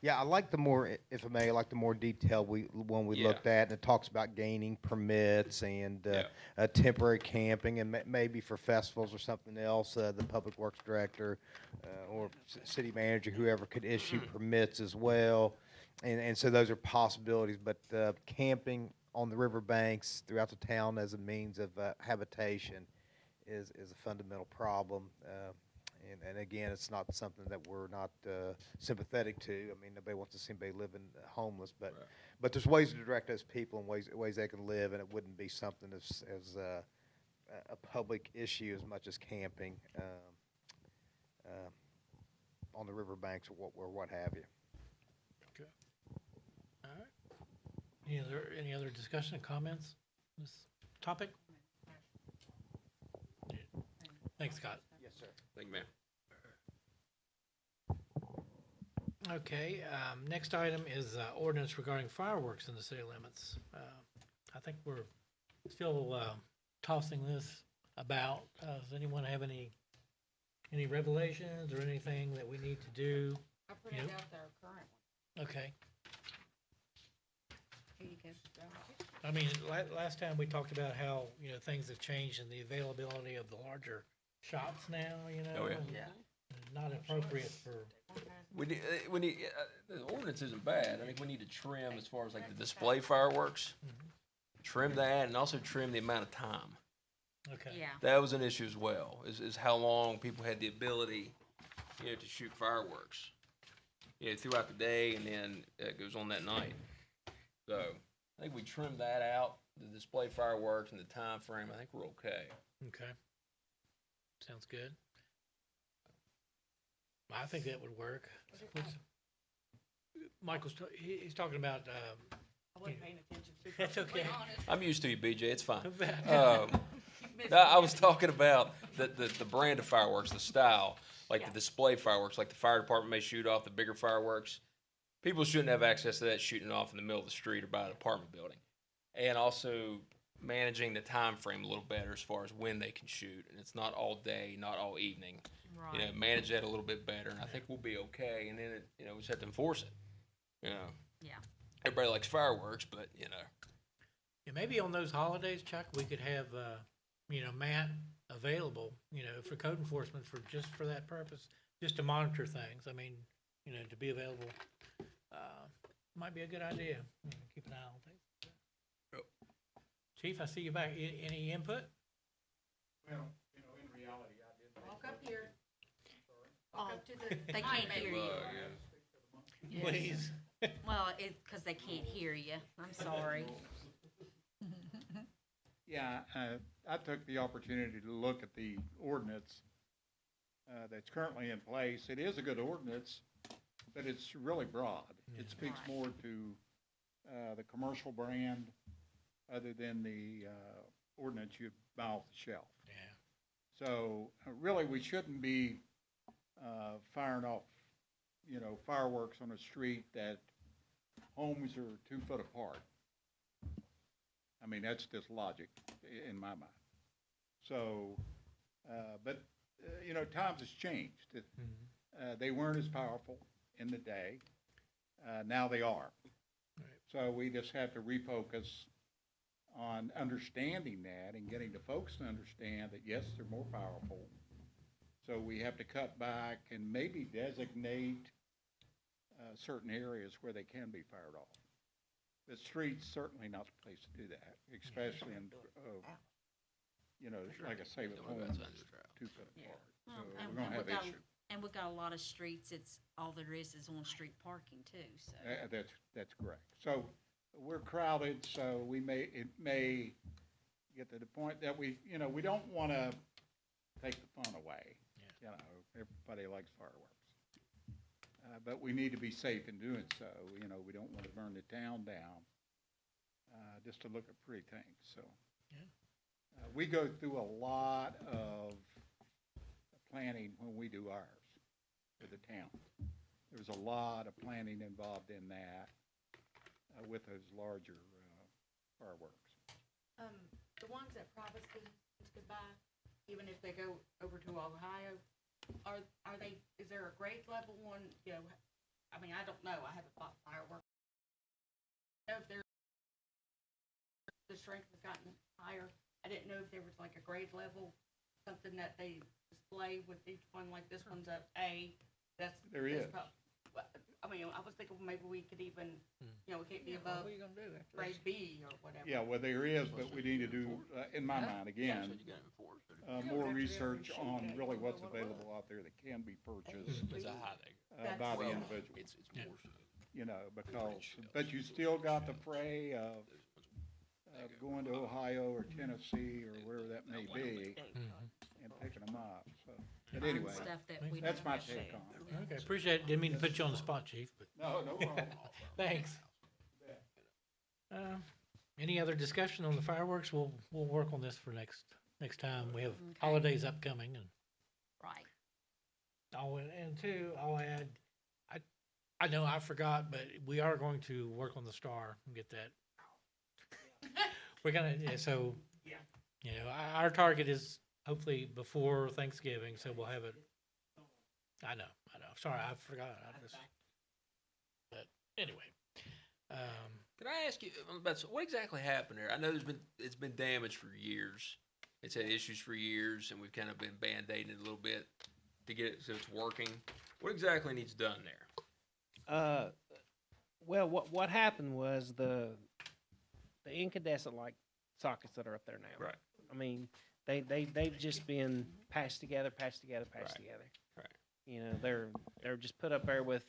Yeah, I like the more, if I may, I like the more detailed one we looked at, and it talks about gaining permits and temporary camping, and maybe for festivals or something else, the Public Works Director or city manager, whoever could issue permits as well. And so those are possibilities, but camping on the riverbanks throughout the town as a means of habitation is a fundamental problem. And again, it's not something that we're not sympathetic to. I mean, nobody wants to see anybody living homeless, but
Right.
but there's ways to direct those people and ways they can live, and it wouldn't be something as a public issue as much as camping on the riverbanks or what have you.
All right. Any other discussion and comments on this topic? Thanks, Scott.
Yes, sir.
Thank you, ma'am.
Okay, next item is ordinance regarding fireworks in the city limits. I think we're still tossing this about. Does anyone have any revelations or anything that we need to do?
I printed
Yep.
out their current one.
Okay.
Here you go.
I mean, last time we talked about how, things have changed in the availability of the larger shops now,
Oh, yeah.
Yeah.
Not appropriate for,
We need, the ordinance isn't bad. I think we need to trim as far as like the display fireworks. Trim that and also trim the amount of time.
okay.
Yeah.
That was an issue as well, is how long people had the ability, to shoot fireworks. Throughout the day, and then it goes on that night. So, I think we trimmed that out, the display fireworks and the time frame. I think we're okay.
Okay. Sounds good. I think that would work. He's talking about,
I wasn't paying attention. to be
That's
perfectly
okay.
honest.
I'm used to you, BJ. It's fine.
You missed
No, I was
me.
talking about the brand of fireworks, the style, like
Yeah.
the display fireworks, like the fire department may shoot off the bigger fireworks. People shouldn't have access to that shooting off in the middle of the street or by an apartment building. And also managing the time frame a little better as far as when they can shoot. And it's not all day, not all evening.
Right.
Manage that a little bit better, and I think we'll be okay. And then, we just have to enforce it.
Yeah.
Everybody likes fireworks, but,
Yeah, maybe on those holidays, Chuck, we could have, Matt available, for code enforcement for that purpose, just to monitor things. I mean, to be available, might be a good idea. Keep an eye on things.
Yep.
Chief, I see you back. Any input?
Well, in reality, I did.
Walk up here. Walk up to the.
They
mic,
can't
baby.
hear you.
Yes.
Please.
Well, because they can't hear you. I'm sorry.
Yeah, I took the opportunity to look at the ordinance that's currently in place. It is a good ordinance, but it's really broad. It speaks
Right.
more to the commercial brand other than the ordinance you buy off the shelf.
Yeah.
So really, we shouldn't be firing off, fireworks on a street that homes are 2 foot apart. I mean, that's just logic in my mind. So, but, times has changed. They weren't as powerful in the day. Now they are.
Right.
So we just have to refocus on understanding that and getting the folks to understand that, yes, they're more powerful. So we have to cut back and maybe designate certain areas where they can be fired off. The street's certainly not the place to do that, especially in, like I say, with homes 2 foot
Yeah.
apart. So
Well,
we're gonna have issues.
And we've got a lot of streets, it's, all there is on-street parking too, so.
That's correct. So we're crowded, so it may get to the point that we don't want to take the fun away. Everybody likes fireworks. But we need to be safe in doing so. We don't want to burn the town down just to look at pretty things, so.
Yeah.
We go through a lot of planning when we do ours for the town. There's a lot of planning involved in that with those larger fireworks.
The ones that private citizens could buy, even if they go over to Ohio, are they, is there a grade level one, I mean, I don't know, I haven't bought fireworks. I don't know if the strength has gotten higher. I didn't know if there was like a grade level, something that they display with each one, like this one's a A, that's.
There
that's
is.
But, I mean, I was thinking maybe we could even, you know, we can't be above
What are you gonna do after
grade B or whatever.
Yeah, well, there is, but we need to do, in my mind, again,
So you got it enforced.
more research on really what's available out there that can be purchased
It's a high there.
by the
Well,
individual,
It's more so.
you know, because, but you still got the fray of going to Ohio or Tennessee or wherever that may be and picking them up, so. But
Find
anyway,
stuff that we
that's
don't
my
have.
take on it.
Okay, appreciate it. Didn't mean to put you on the spot, chief, but
No, no problem.
thanks. Any other discussion on the fireworks? We'll work on this for next time. We have
Okay.
holidays upcoming and
Right.
and two, I'll add, I know I forgot, but we are going to work on the star and get that. We're gonna, you know, our target is hopefully before Thanksgiving, so we'll have it. I know. Sorry, I forgot. But anyway,
Can I ask you about what exactly happened there? I know it's been damaged for years. It's had issues for years, and we've kind of been band-aiding it a little bit to get it so it's working. What exactly needs done there?
Well, what happened was the incandescent light sockets that are up there now.
Right.
I mean, they've just been patched together.
Right. Right.
You know, they're just put up there with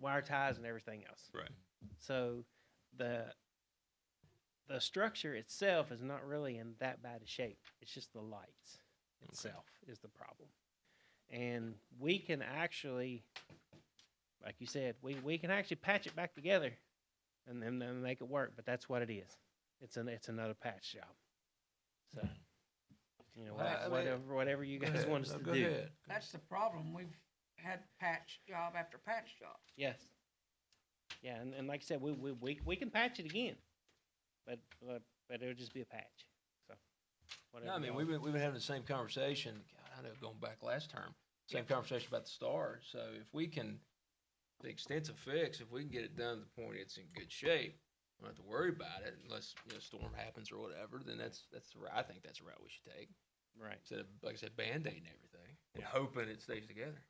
wire ties and everything else.
Right.
So the structure itself is not really in that bad a shape. It's just the lights itself is the problem. And we can actually, like you said, we can actually patch it back together and then make it work. But that's what it is. It's another patch job. So, you know,
Well, I mean-
whatever you guys want us to
Go
do.
ahead.
That's the problem. We've had patch job after patch job.
Yes. Yeah, and like I said, we can patch it again, but it'll just be a patch. So.
No, I mean,
y'all-
we've been having the same conversation. God, I know going back last term, same conversation about the star. So if we can, the extensive fix, if we can get it done to the point it's in good shape, we don't have to worry about it unless, you know, storm happens or whatever. Then that's the route. I think that's the route we should take
Right.
instead of, like I said, band-aiding everything and hoping it stays together.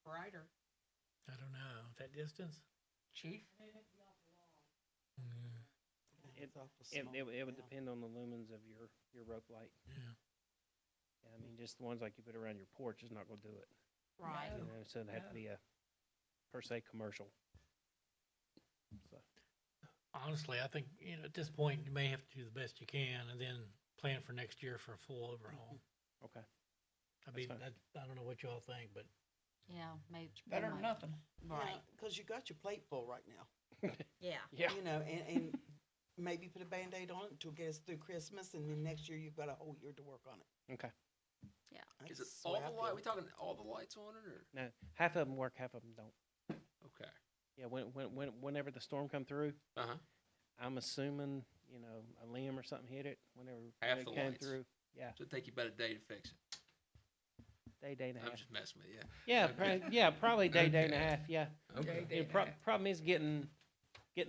Brighter.
I don't know, that distance?
Chief?
It's awful
It
small.
would
Yeah.
depend on the lumens of your rope light.
Yeah.
Yeah, I mean, just the ones like you put around your porch is not gonna do it.
Right.
You know, so it'd have to be a, per se, commercial. So,
Honestly, I think, you know, at this point, you may have to do the best you can and then plan for next year for a full overhaul.
okay.
I mean,
fine.
I don't know what y'all think, but
Yeah, maybe.
Better than nothing.
Right.
Because you got your plate full right now,
Yeah.
Yeah.
you know, and maybe put a Band-Aid on it until get us through Christmas, and then next year you've got a whole year to work on it.
Okay.
Is it
That's the
all
way I
the
feel.
light? We talking all the lights on it or?
No, half of them work, half of them don't.
Okay.
Yeah, whenever the storm come through,
Uh-huh.
I'm assuming, you know, a limb or something hit it whenever
Half
it
the
came
lights.
through. Yeah,
So it'd take you about a day to fix it.
day and a
I'm
half.
just messing with you.
Yeah, probably day and a
Okay.
half. Yeah.
Okay.
The problem is getting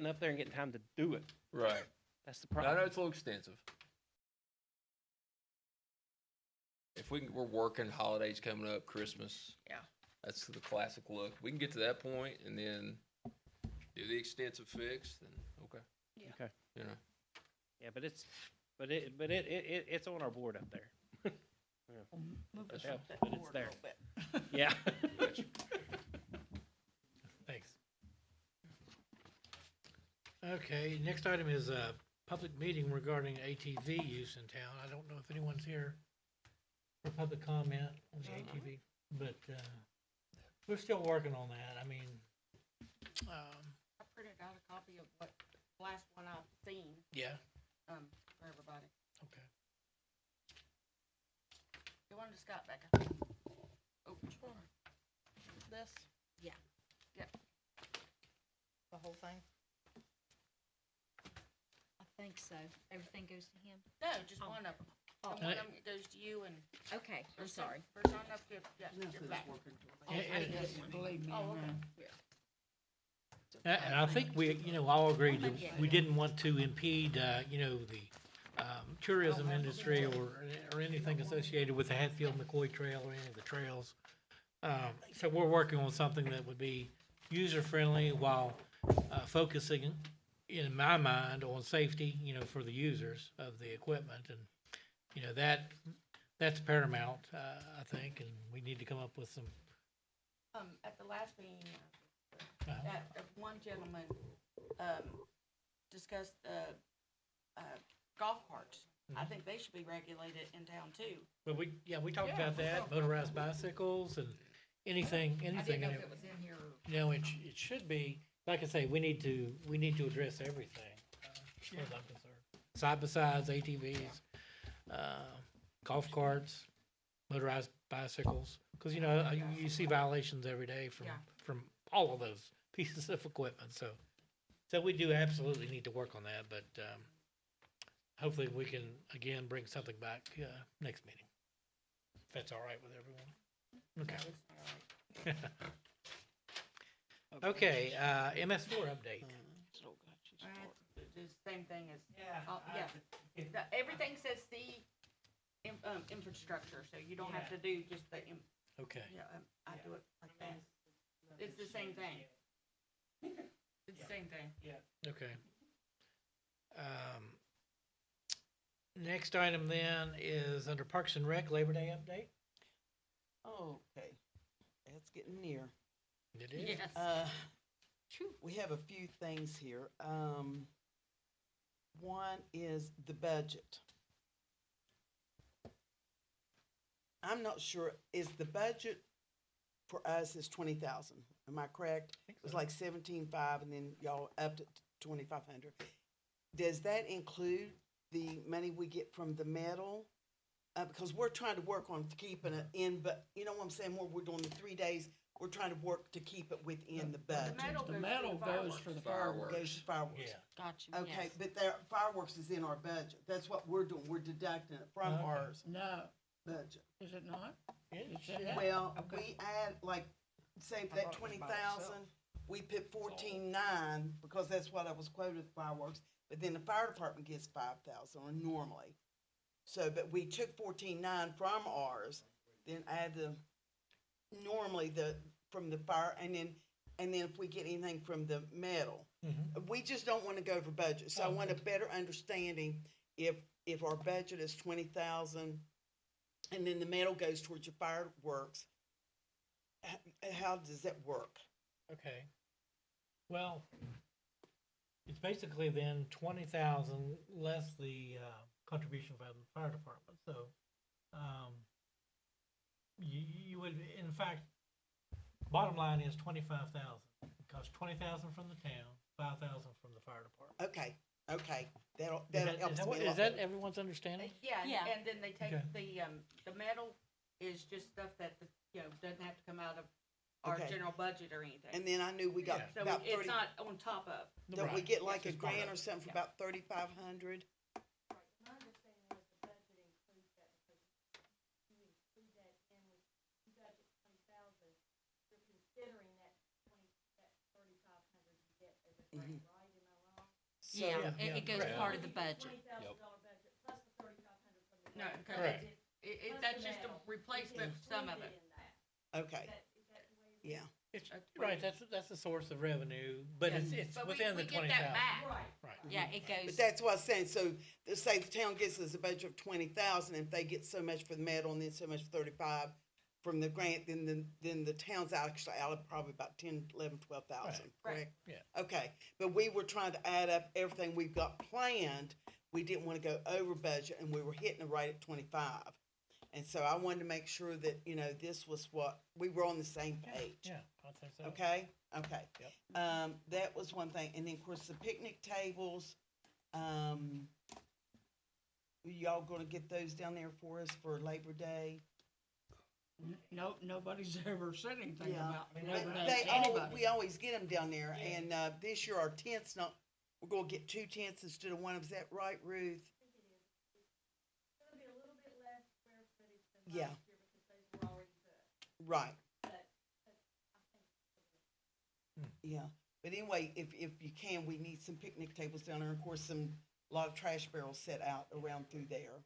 up there and getting time to do it.
Right.
That's the
I know
problem.
it's a little extensive. If we're working, holidays coming up, Christmas.
Yeah.
That's the classic look. We can get to that point and then do the extensive fix, then, okay.
Yeah.
Okay.
You know,
Yeah, but it's on our board up there.
Move
But
us
yeah,
up that
but it's
board a
there.
little bit.
Yeah.
thanks. Okay, next item is a public meeting regarding ATV use in town. I don't know if anyone's here for public comment on the ATV, but, we're still working on that. I mean,
I printed out a copy of what, the last one I've seen,
yeah,
for everybody.
okay.
The one to Scott back. Oh,
This?
Yeah.
Yeah.
The whole thing?
I think so. Everything goes to him?
No, just one of them.
Oh.
And one of them goes to you and.
Okay, I'm sorry.
First on up, your back.
Believe me,
Oh,
I know.
And I think we, you know, all agreed that we didn't want to impede, you know, the tourism industry or anything associated with the Hatfield McCoy Trail or any of the trails. So we're working on something that would be user-friendly while focusing, in my mind, on safety, for the users of the equipment. And, that's paramount, I think, and we need to come up with some.
At the last meeting,
Uh,
one gentleman, discussed, golf carts. I think they should be regulated in town too.
But we talked
Yeah,
about that, motorized bicycles and anything.
I didn't know if it was in here or.
It should be, like I say, we need to address everything, as far as I'm concerned. Side-by-sides, ATVs, golf carts, motorized bicycles, because, you see violations every day
Yeah.
from all of those pieces of equipment, so we do absolutely need to work on that, but, hopefully we can, again, bring something back, next meeting. If that's all right with everyone. Okay.
No, it's not all right.
Okay, MS4 update.
The same thing as, everything says infrastructure, so you don't have to do just the,
Okay.
I do it like that. It's the same thing. It's the same thing.
Okay. Next item then is under Parks and Rec, Labor Day update.
Okay, it's getting near.
It is.
Yes.
We have a few things here. One is the budget. I'm not sure, is the budget for us is 20,000, am I correct? It was like 17.5 and then y'all upped it to 2,500. Does that include the money we get from the metal? Because we're trying to work on keeping it in, but you know what I'm saying, we're doing the 3 days, we're trying to work to keep it within the budget.
The metal goes for the fireworks.
Goes to fireworks.
Yeah.
Gotcha,
Okay,
yes.
but there, fireworks is in our budget. That's what we're doing. We're deducting it from
Okay.
ours
No,
budget.
is it not?
It
Is
should-
it?
Well,
Okay.
we add, like, say for
I
that
thought it was by
20,000, we put 14.9 because that's what I was quoted fireworks. But then the fire department gets 5,000 or normally. So, but we took 14.9 from ours, then add normally from the fire, and then if we get anything from the metal.
Mhm.
We just don't want to go over budget, so I want a better understanding if our budget is 20,000, and then the metal goes towards your fireworks, how does that work?
Okay. Well, it's basically then 20,000 less the contribution from the fire department. So, you would, in fact, bottom line is 25,000. It costs 20,000 from the town, 5,000 from the fire department.
Okay, that'll
Is
help
that
me
what-
a
is
lot
that
better.
everyone's understanding?
Yeah,
Yeah.
and then they take
Okay.
the metal is just stuff that, doesn't have to come out of our
Okay.
general budget or anything.
And then I knew we got
Yeah.
So
about
it's
30,
not on top of.
don't we
Right.
get like a
It's part of
grant
it.
or something for
Yeah.
about 3,500?
My understanding was the budget includes that, because you include that in with, you budget 20,000, you're considering that 3,500 you get as a grant, right? Am I wrong?
So-
Yeah,
Yeah,
it goes
correct.
part of the budget.
$20,000 budget plus the 3,500 from the
No,
grant.
because
Correct.
that's just a replacement of some of it.
Included in that.
Okay,
Is that the way?
yeah,
It's,
That's
right,
what
that's the source of revenue, but
Yes.
it's
But
within the
we get
20,000.
that back.
Right.
Right.
Yeah, it
but
goes,
that's what I'm saying, so, say the town gives us a budget of 20,000, if they get so much for the metal and then so much for 35 from the grant, then the town's actually out of probably about 10, 11, 12,000,
Right.
correct?
Yeah.
Okay, but we were trying to add up everything we've got planned, we didn't wanna go over budget, and we were hitting it right at 25. And so I wanted to make sure that, this was what, we were on the same page.
Yeah, I think so.
Okay.
Yep.
That was one thing, and then of course the picnic tables, y'all gonna get those down there for us for Labor Day?
No, nobody's ever said anything
Yeah.
about
But
Labor Day
they
to
all,
anybody.
we always get them down there, and, this year our tents we're gonna get 2 tents instead of 1, is that right, Ruth?
It's gonna be a little bit less square footage than
Yeah.
last year because those were already booked,
Right,
but I think
yeah, but anyway, if you can, we need some picnic tables down there, of course, some a lot of trash barrels set out around through there.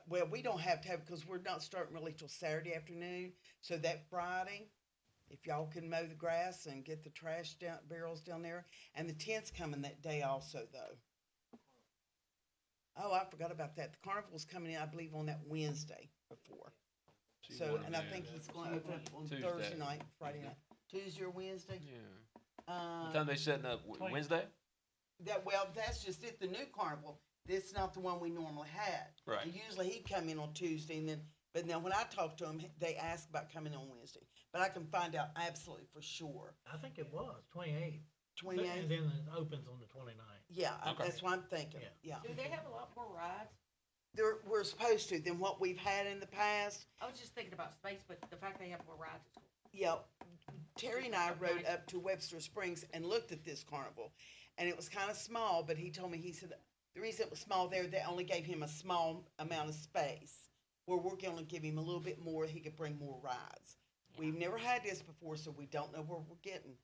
Well, we don't have to have, because we're not starting really till Saturday afternoon. So that Friday, if y'all can mow the grass and get the trash down, barrels down there. And the tent's coming that day also, though. Oh, I forgot about that. The carnival's coming in, I believe, on that Wednesday before.
See
So,
one of
and I
them.
think he's going over it on
Tuesday.
Thursday night, Friday night. Tuesday or Wednesday?
Yeah. What time they setting up? Wednesday?
Well, that's just it, the new carnival. This is not the one we normally had.
Right.
And usually he'd come in on Tuesday and then, but now when I talked to him, they asked about coming on Wednesday. But I can find out absolutely for sure.
I think it was 28th.
28th?
And then it opens on the 29th.
Yeah,
Okay.
that's what I'm thinking,
Yeah.
yeah.
Do they have a lot more rides?
We're supposed to than what we've had in the past.
I was just thinking about space, but the fact they have more rides is cool.
Yeah, Terry and I rode up to Webster Springs and looked at this carnival. And it was kind of small, but he told me, he said, the reason it was small there, they only gave him a small amount of space. Where we're gonna give him a little bit more, he could bring more rides. We've never had this before, so we don't know what we're getting.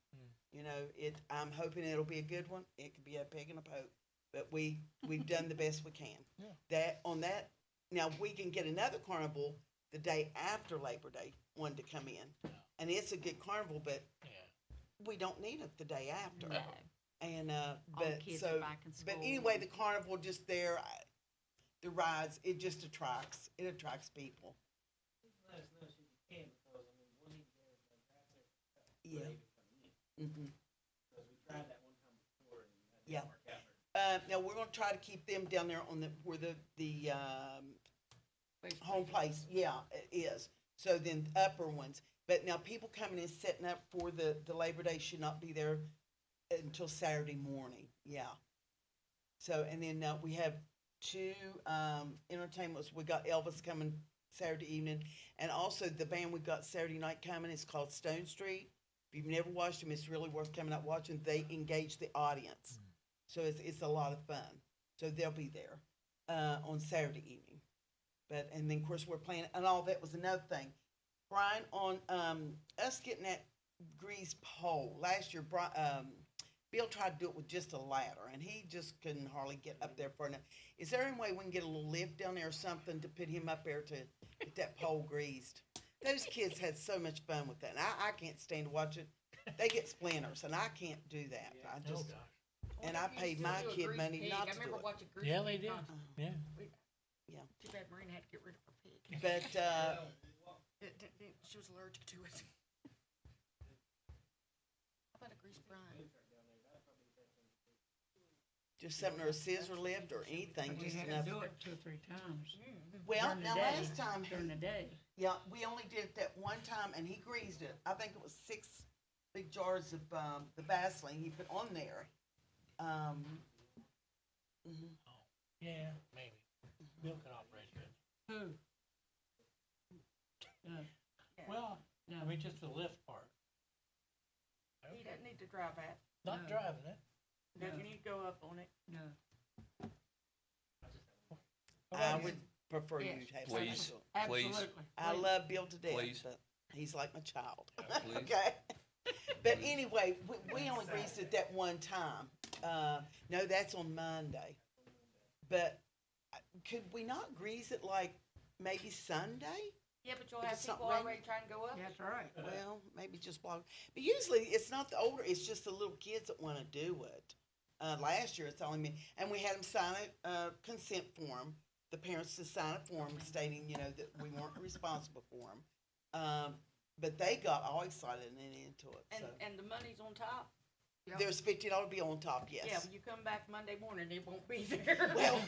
You know, I'm hoping it'll be a good one. It could be a pig and a poke, but we've done the best we can. Now we can get another carnival the day after Labor Day, one to come in. And it's a good carnival, but
Yeah.
we don't need it the day after.
No.
And,
All
but,
kids
so,
are back in
but
school.
anyway, the carnival just there, the rides, it just attracts people. Yeah. Mm-hmm. Yeah. Now we're gonna try to keep them down there on where the home place, yeah, it is. So then upper ones, but now people coming in setting up for the Labor Day should not be there until Saturday morning, yeah. So, and then, we have two, entertainments. We got Elvis coming Saturday evening, and also the band we got Saturday night coming is called Stone Street. If you've never watched them, it's really worth coming out watching. They engage the audience. So it's a lot of fun. So they'll be there, on Saturday evening. But, and then of course we're playing, and all that was another thing. Brian, on, us getting that grease pole, last year, Bill tried to do it with just a ladder, and he just couldn't hardly get up there for enough. Is there any way we can get a little lift down there or something to put him up there to get that pole greased? Those kids had so much fun with that, and I can't stand to watch it. They get splinters, and I can't do that. I
Oh,
just,
gosh.
and I paid my kid money not to do
I remember
it.
watching Grease
Yeah,
Pig
they did.
constantly.
Yeah.
Yeah.
Too bad Marina had to get rid of her pig.
But,
She was allergic to it. How about a grease brine?
just something, or a scissor lift or anything,
We
just
had
enough.
to do it 2 or 3 times.
Well,
during the
now
day,
last time,
During the day.
yeah, we only did it that one time, and he greased it. I think it was 6 big jars of, the Vaseline he put on there. Mhm.
Yeah, maybe. Bill could operate it.
Who? No,
Well,
no.
I mean, just the lift part.
He doesn't need to drive that.
Not
No.
driving it.
Doesn't
No.
need to go up on it.
No.
I would prefer you
Yes.
to have
Please.
something to it.
Please.
Absolutely.
I love Bill to death,
Please.
but he's like my child.
Please.
Okay? But anyway, we only greased it that one time. No, that's on Monday. But could we not grease it like maybe Sunday?
Yeah, but you'll
If
have
it's not
people
raining.
already trying to go up.
That's right.
Well, maybe just block. But usually it's not the older, it's just the little kids that want to do it. Last year it's only me, and we had them sign a consent form, the parents to sign a form stating, that we weren't responsible for them. But they got all excited and into it,
And,
so.
and the money's on top.
There's $50 bill on top, yes.
Yeah, when you come back Monday morning, it won't be there.
Well,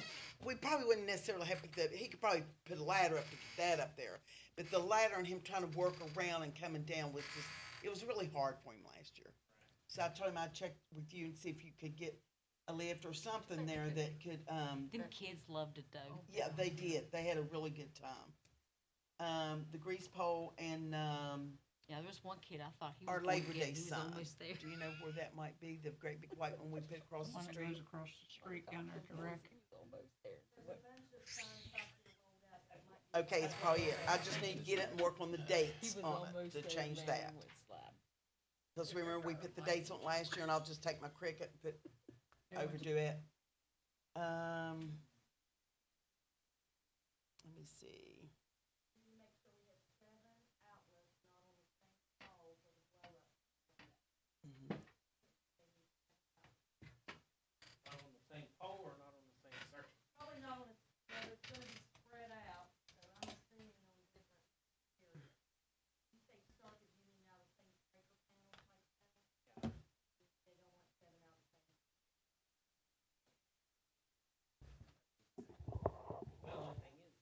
we probably wouldn't necessarily have to put that, he could probably put a ladder up to get that up there. But the ladder and him trying to work around and coming down was just, it was really hard for him last year. So I told him I'd check with you and see if you could get a lift or something there that could,
Them kids loved it though.
yeah, they did. They had a really good time. The grease pole and,
Yeah, there was one kid I thought he was
our
going
Labor
to get,
Day
he was
sign.
almost there.
Do you know where that might be? The great big white one we put across the
One that
street?
goes across the street down there to Rick.
Okay, it's probably it. I just need to get it and work on the dates on it to change that. Cause remember, we put the dates on last year, and I'll just take my Cricut and overdo it. Let me see. Mhm.
Not on the same pole or not on the same circuit?
Probably not on but it's gonna be spread out, so I'm assuming on different areas. You say circuit, you mean out of the same paper panel type stuff? They don't want seven out of the same.
Well, the thing is,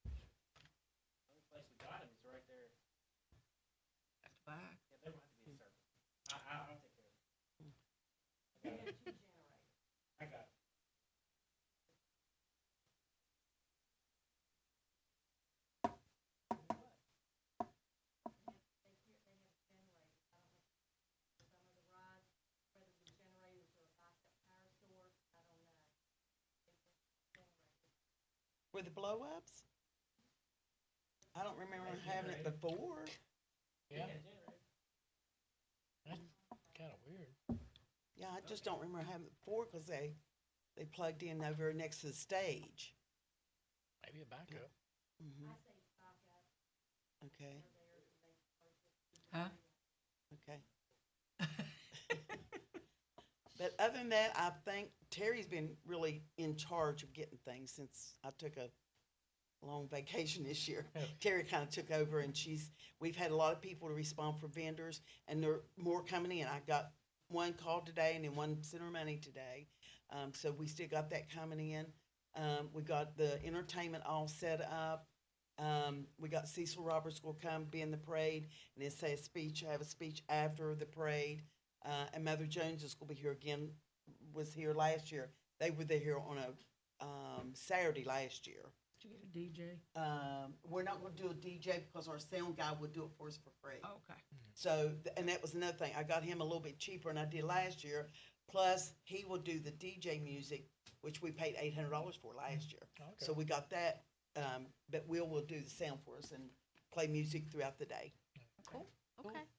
the only place we got them is right there.
At the back.
Yeah, there might be a circle. I'll take care of it.
We have two generators.
I got it.
Some of the rides, whether the generators are a backup power source, I don't know.
Were the blow-ups? I don't remember having it before.
Yeah, that's kinda weird.
Yeah, I just don't remember having it before, cause they plugged in over next to the stage.
Maybe a backup.
Mhm.
I say backup,
Okay,
Huh?
okay. But other than that, I think Terry's been really in charge of getting things since I took a long vacation this year. Terry kind of took over, and we've had a lot of people to respond for vendors, and there are more coming in. I got one call today and then one sent her money today. So we still got that coming in. We got the entertainment all set up. We got Cecil Roberts will come be in the parade and then say a speech, have a speech after the parade. And Mother Jones is gonna be here again, was here last year. They were there here on a, Saturday last year.
Did you get a DJ?
We're not gonna do a DJ because our sound guy would do it for us for free.
Okay.
So, and that was another thing, I got him a little bit cheaper than I did last year, plus he will do the DJ music, which we paid $800 for last year.
Okay.
So we got that, but Will do the sound for us and play music throughout the day.
Okay.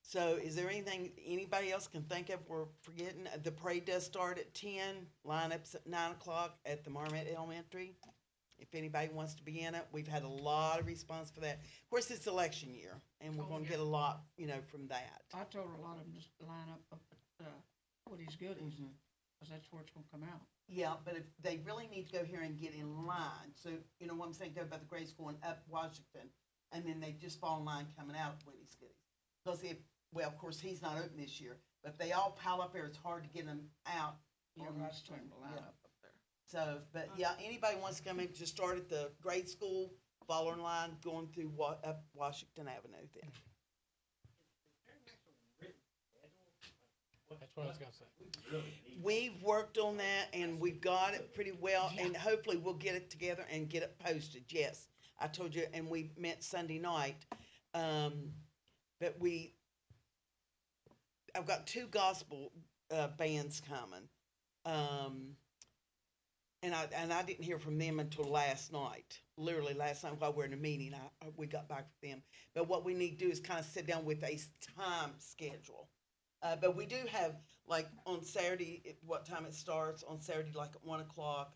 So is there anything anybody else can think of we're forgetting? The parade does start at 10, lineups at 9 o'clock at the Marmet Elementary. If anybody wants to be in it, we've had a lot of response for that. Of course, it's election year, and we're
Oh,
gonna
yeah.
get a lot, from that.
I told a lot of them just line up at, Woody's Goodies,
Mhm.
cause that's where it's gonna come out.
Yeah, but if they really need to go here and get in line, so, you know what I'm saying, go by the grade school and up Washington, and then they just fall in line coming out of Woody's Goodies. Because well, of course, he's not open this year, but if they all pile up there, it's hard to get them out.
Yeah,
on-
I just told them to line
yeah.
up there.
So, but yeah, anybody wants to come in, just start at the grade school, follow in line, going through up Washington Avenue then.
That's what I was gonna say.
We've worked on that and we've got it pretty well, and hopefully we'll get it together and get it posted, yes. I told you, and we met Sunday night, but I've got 2 gospel, bands coming. And I didn't hear from them until last night, literally last night while we were in a meeting, we got back with them. But what we need to do is kind of sit down with a time schedule. But we do have, like, on Saturday, what time it starts, on Saturday, like at 1 o'clock,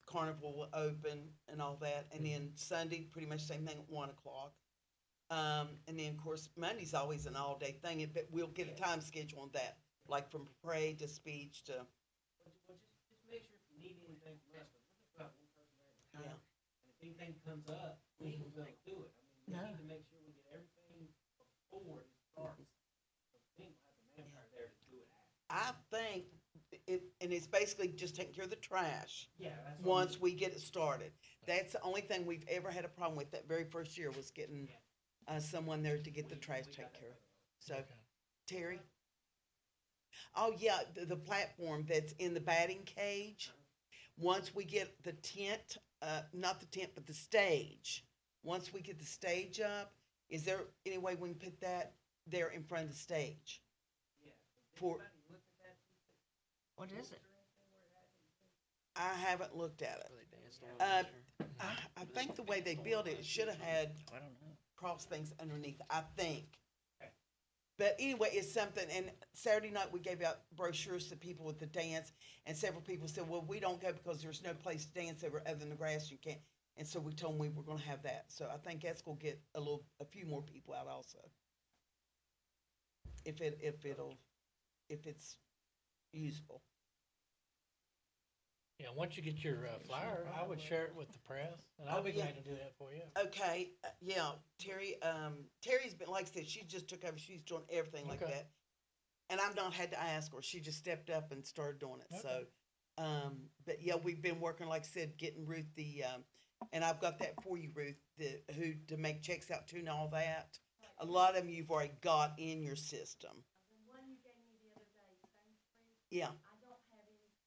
Carnival will open and all that, and then Sunday, pretty much same thing at 1 o'clock. And then, of course, Monday's always an all-day thing, but we'll get a time schedule on that, like from parade to speech to,
Well, just make sure if you need anything from us, 'cause we're just about one person there at a
Yeah.
time. And if anything comes up, we ain't gonna be able to do it. I mean, we
No.
need to make sure we get everything before it starts. So we ain't gonna have the manpower there to do it after.
I think and it's basically just taking care of the trash.
Yeah, that's.
Once we get it started. That's the only thing we've ever had a problem with that very first year was getting, someone there to get the trash taken care of. So,
Okay.
Terry? Oh, yeah, the platform that's in the batting cage. Once we get the tent, not the tent, but the stage. Once we get the stage up, is there any way we can put that there in front of the stage? For,
What is it?
I haven't looked at it. I think the way they built it, it should have had
I don't know.
cross things underneath, I think. But anyway, it's something, and Saturday night we gave out brochures to people with the dance, and several people said, well, we don't go because there's no place to dance over other than the grass, you can't. And so we told them we were gonna have that, so I think that's gonna get a few more people out also. If it's usable.
Yeah, once you get your flyer, I would share it with the press, and I'll
Oh,
be
yeah.
glad to do that for you.
Okay, yeah, Terry's been, like I said, she just took over, she's doing everything like
Okay.
that. And I've not had to ask her, she just stepped up and started doing it, so. But yeah, we've been working, like I said, getting Ruth and I've got that for you, Ruth, to make checks out to and all that. A lot of them you've already got in your system.
The one you gave me the other day, Thanksgiving,
Yeah,
I don't have anything to,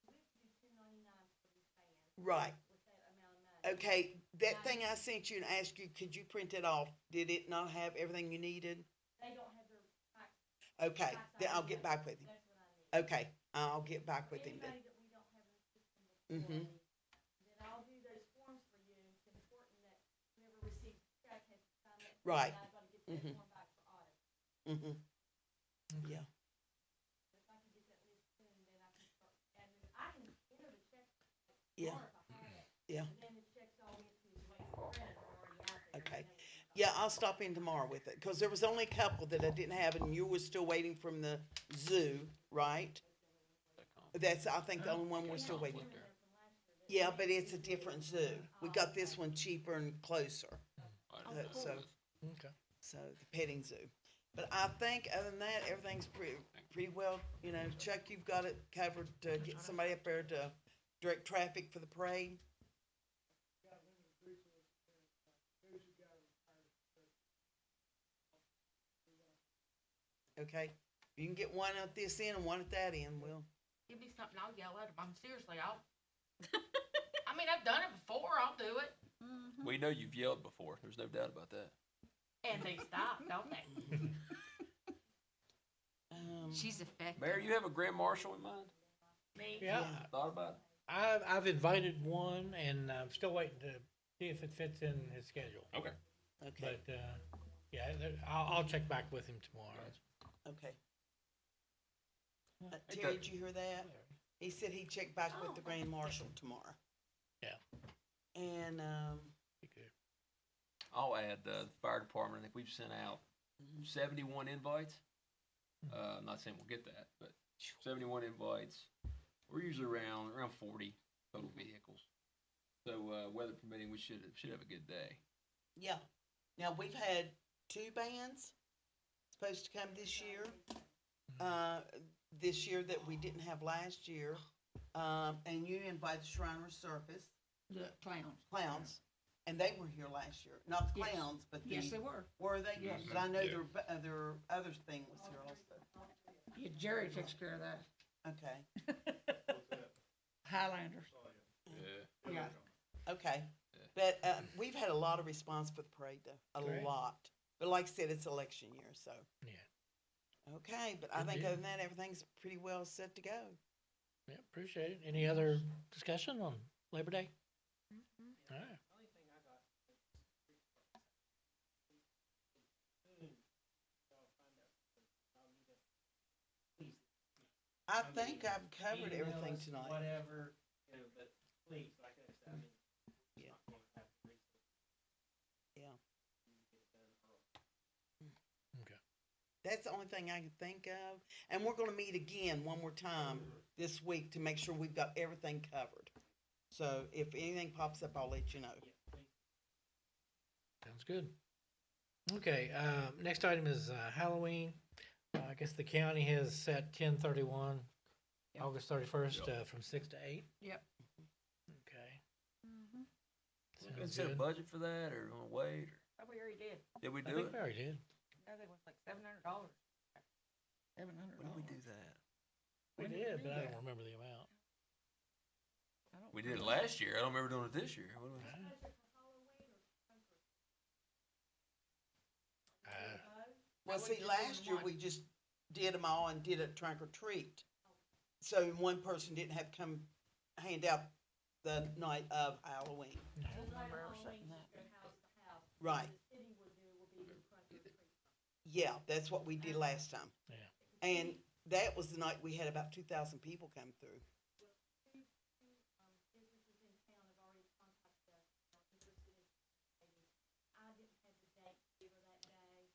we have to do $2.99 for these fans
right.
with that amount of money.
Okay, that thing I sent you and asked you, could you print it off? Did it not have everything you needed?
They don't have their fax,
Okay, then I'll get back with you.
that's what I need.
Okay, I'll get back with him then.
Anybody that we don't have in the system before,
Mhm.
then I'll do those forms for you. It's important that whoever receives the check has to sign that.
Right.
And I've got to get that
Mhm.
form back for audit.
Mm-hmm, yeah,
If I can get that list soon, then I can start adding, I can enter the check
yeah,
tomorrow if I have it.
yeah.
And then the checks all went to his way for printer are already out there.
Okay.
and then it's not-
Yeah, I'll stop in tomorrow with it, cause there was only a couple that I didn't have, and you were still waiting from the zoo, right? That's, I think, the only one we're still waiting. Yeah, but it's a different zoo. We got this one cheaper and closer, so,
Okay.
so the petting zoo. But I think other than that, everything's pretty well, Chuck, you've got it covered to get somebody up there to direct traffic for the parade. Okay, you can get one at this end and one at that end, Will.
Give me something, I'll yell at them. Seriously, I mean, I've done it before, I'll do it.
We know you've yelled before. There's no doubt about that.
And they stop, don't they?
She's effective.
Mayor, you have a grand marshal in mind?
Me?
Yeah,
Thought about it?
I've invited one, and I'm still waiting to see if it fits in his schedule.
Okay.
Okay,
But, yeah, I'll check back with him tomorrow.
okay.
Hey,
Terry,
Doug.
did you hear that? He said he'd check back with the grand marshal tomorrow.
Yeah.
And,
Be good.
I'll add the fire department. I think we've sent out 71 invites. I'm not saying we'll get that, but 71 invites. We're usually around 40 total vehicles. So weather permitting, we should have a good day.
yeah. Now, we've had 2 bands supposed to come this year. This year that we didn't have last year. And you invited Shriners Circus
The clowns.
Clowns, and they were here last year. Not the
Yes.
clowns, but the.
Yes, they were.
Were they?
Yes.
But I know their other thing was here also.
Yeah, Jerry takes care of that.
Okay,
Highlanders.
Yeah.
Yeah.
okay.
Yeah.
But, we've had a lot of response for the parade though, a
Great.
lot. But like I said, it's election year, so.
Yeah.
Okay, but I
Good
think
deal.
other than that, everything's pretty well set to go.
Yeah, appreciate it. Any other discussion on Labor Day? All right.
I think I've covered everything tonight.
Whatever, but please, like I said, I mean.
Yeah. Yeah.
Okay.
That's the only thing I can think of. And we're gonna meet again one more time this week to make sure we've got everything covered. So if anything pops up, I'll let you know.
Sounds good. Okay, next item is Halloween. I guess the county has set 10/31,
Yep.
August 31st, from 6 to 8.
Yep.
Okay.
We
Sounds
gonna set a
good.
budget for that, or gonna wait?
Oh, we already did.
Did we
I
do
think
it?
we already did.
I think it was like $700.
$700.
When did we do that?
We
When did
did,
we
but
do
I don't
that?
remember the amount.
I don't
We did it
remember.
last year. I don't remember doing it this year. What was it?
Well,
That would
see,
be
last year
one.
we just did them all and did a trunk or treat. So one person didn't have to come hand out the night of Halloween.
I don't remember ever setting that.
Right. Yeah, that's what we did last time.
Yeah.
And that was the night we had about 2,000 people come through.
I didn't have the date to give her that day,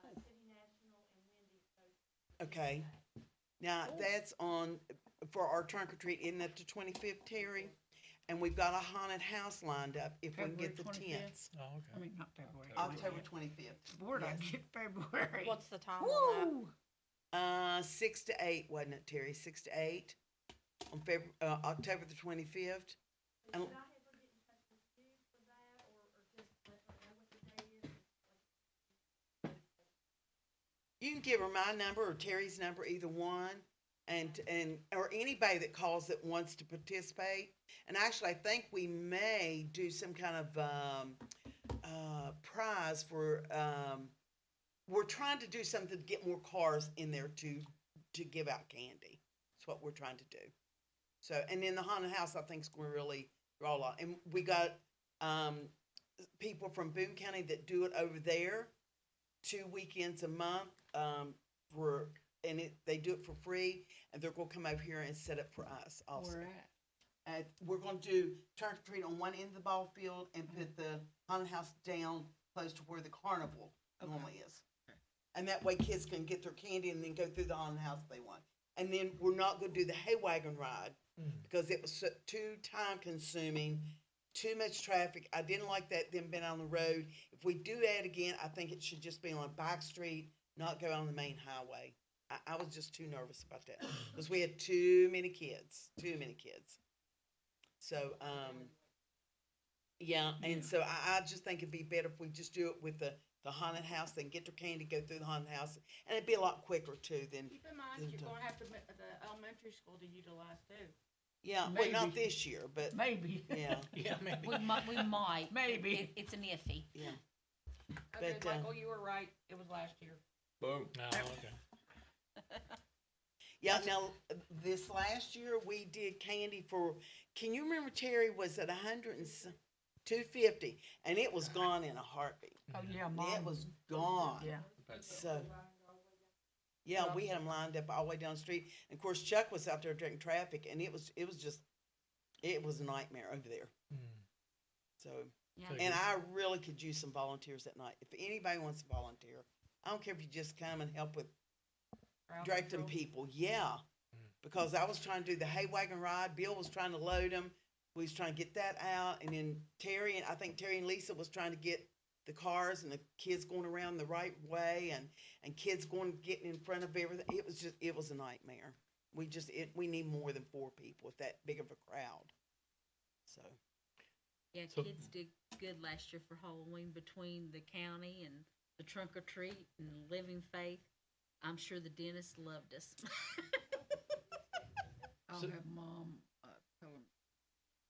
so, City National and Wendy's both.
Okay. Now, that's on, for our trunk or treat, isn't that the 25th, Terry? And we've got a haunted house lined up if we can get the
February 25th?
tents.
Oh,
I
okay.
mean, not February.
October 25th.
Where'd I
yes.
get February?
What's the time on that?
6 to 8, wasn't it, Terry? 6 to 8 on October the 25th. And
Should I have her get in touch with you for that, or just let her know what the date is?
you can give her my number or Terry's number, either one, and or anybody that calls that wants to participate. And actually, I think we may do some kind of prize for. We're trying to do something to get more cars in there to give out candy. That's what we're trying to do. So, and then the haunted house, I think, is going to really draw a lot. And we got people from Boone County that do it over there 2 weekends a month they do it for free, and they're going to come over here and set up for us also.
Where at?
We're going to do trunk or treat on one end of the ball field and put the haunted house down close to where the carnival normally is. And that way kids can get their candy and then go through the haunted house if they want. And then we're not going to do the hay wagon ride because it was too time consuming, too much traffic. I didn't like that, them being on the road. If we do that again, I think it should just be on a back street, not go on the main highway. I was just too nervous about that because we had too many kids. So, yeah, and so I just think it'd be better if we just do it with the haunted house. They can get their candy, go through the haunted house, and it'd be a lot quicker too than,
Keep in mind, you're gonna have the elementary school to utilize too.
yeah, well, not
Maybe.
this year, but,
Maybe.
yeah,
Yeah, maybe.
We might.
Maybe.
It's an iffy.
yeah.
Okay,
But,
Michael, you were right, it was last year.
Boom.
Oh, okay.
Yeah, now, this last year, we did candy for, can you remember, Terry, was it 250, and it was gone in a heartbeat.
Oh, yeah, Mom.
It was gone.
Yeah.
So, yeah, we had them lined up all the way down the street. And of course, Chuck was out there directing traffic, and it was a nightmare over there. So,
Yeah.
and I really could use some volunteers at night. If anybody wants to volunteer, I don't care if you just come and help with
Crowd
directing
control.
people, yeah. Because I was trying to do the hay wagon ride, Bill was trying to load them, we was trying to get that out, and then I think Terry and Lisa was trying to get the cars and the kids going around the right way, and kids getting in front of everything. It was a nightmare. We need more than 4 people with that big of a crowd. So,
Yeah,
So-
kids did good last year for Halloween between the county and the trunk or treat and Living Faith. I'm sure the dentist loved us.
I'll
So-
have Mom, tell him,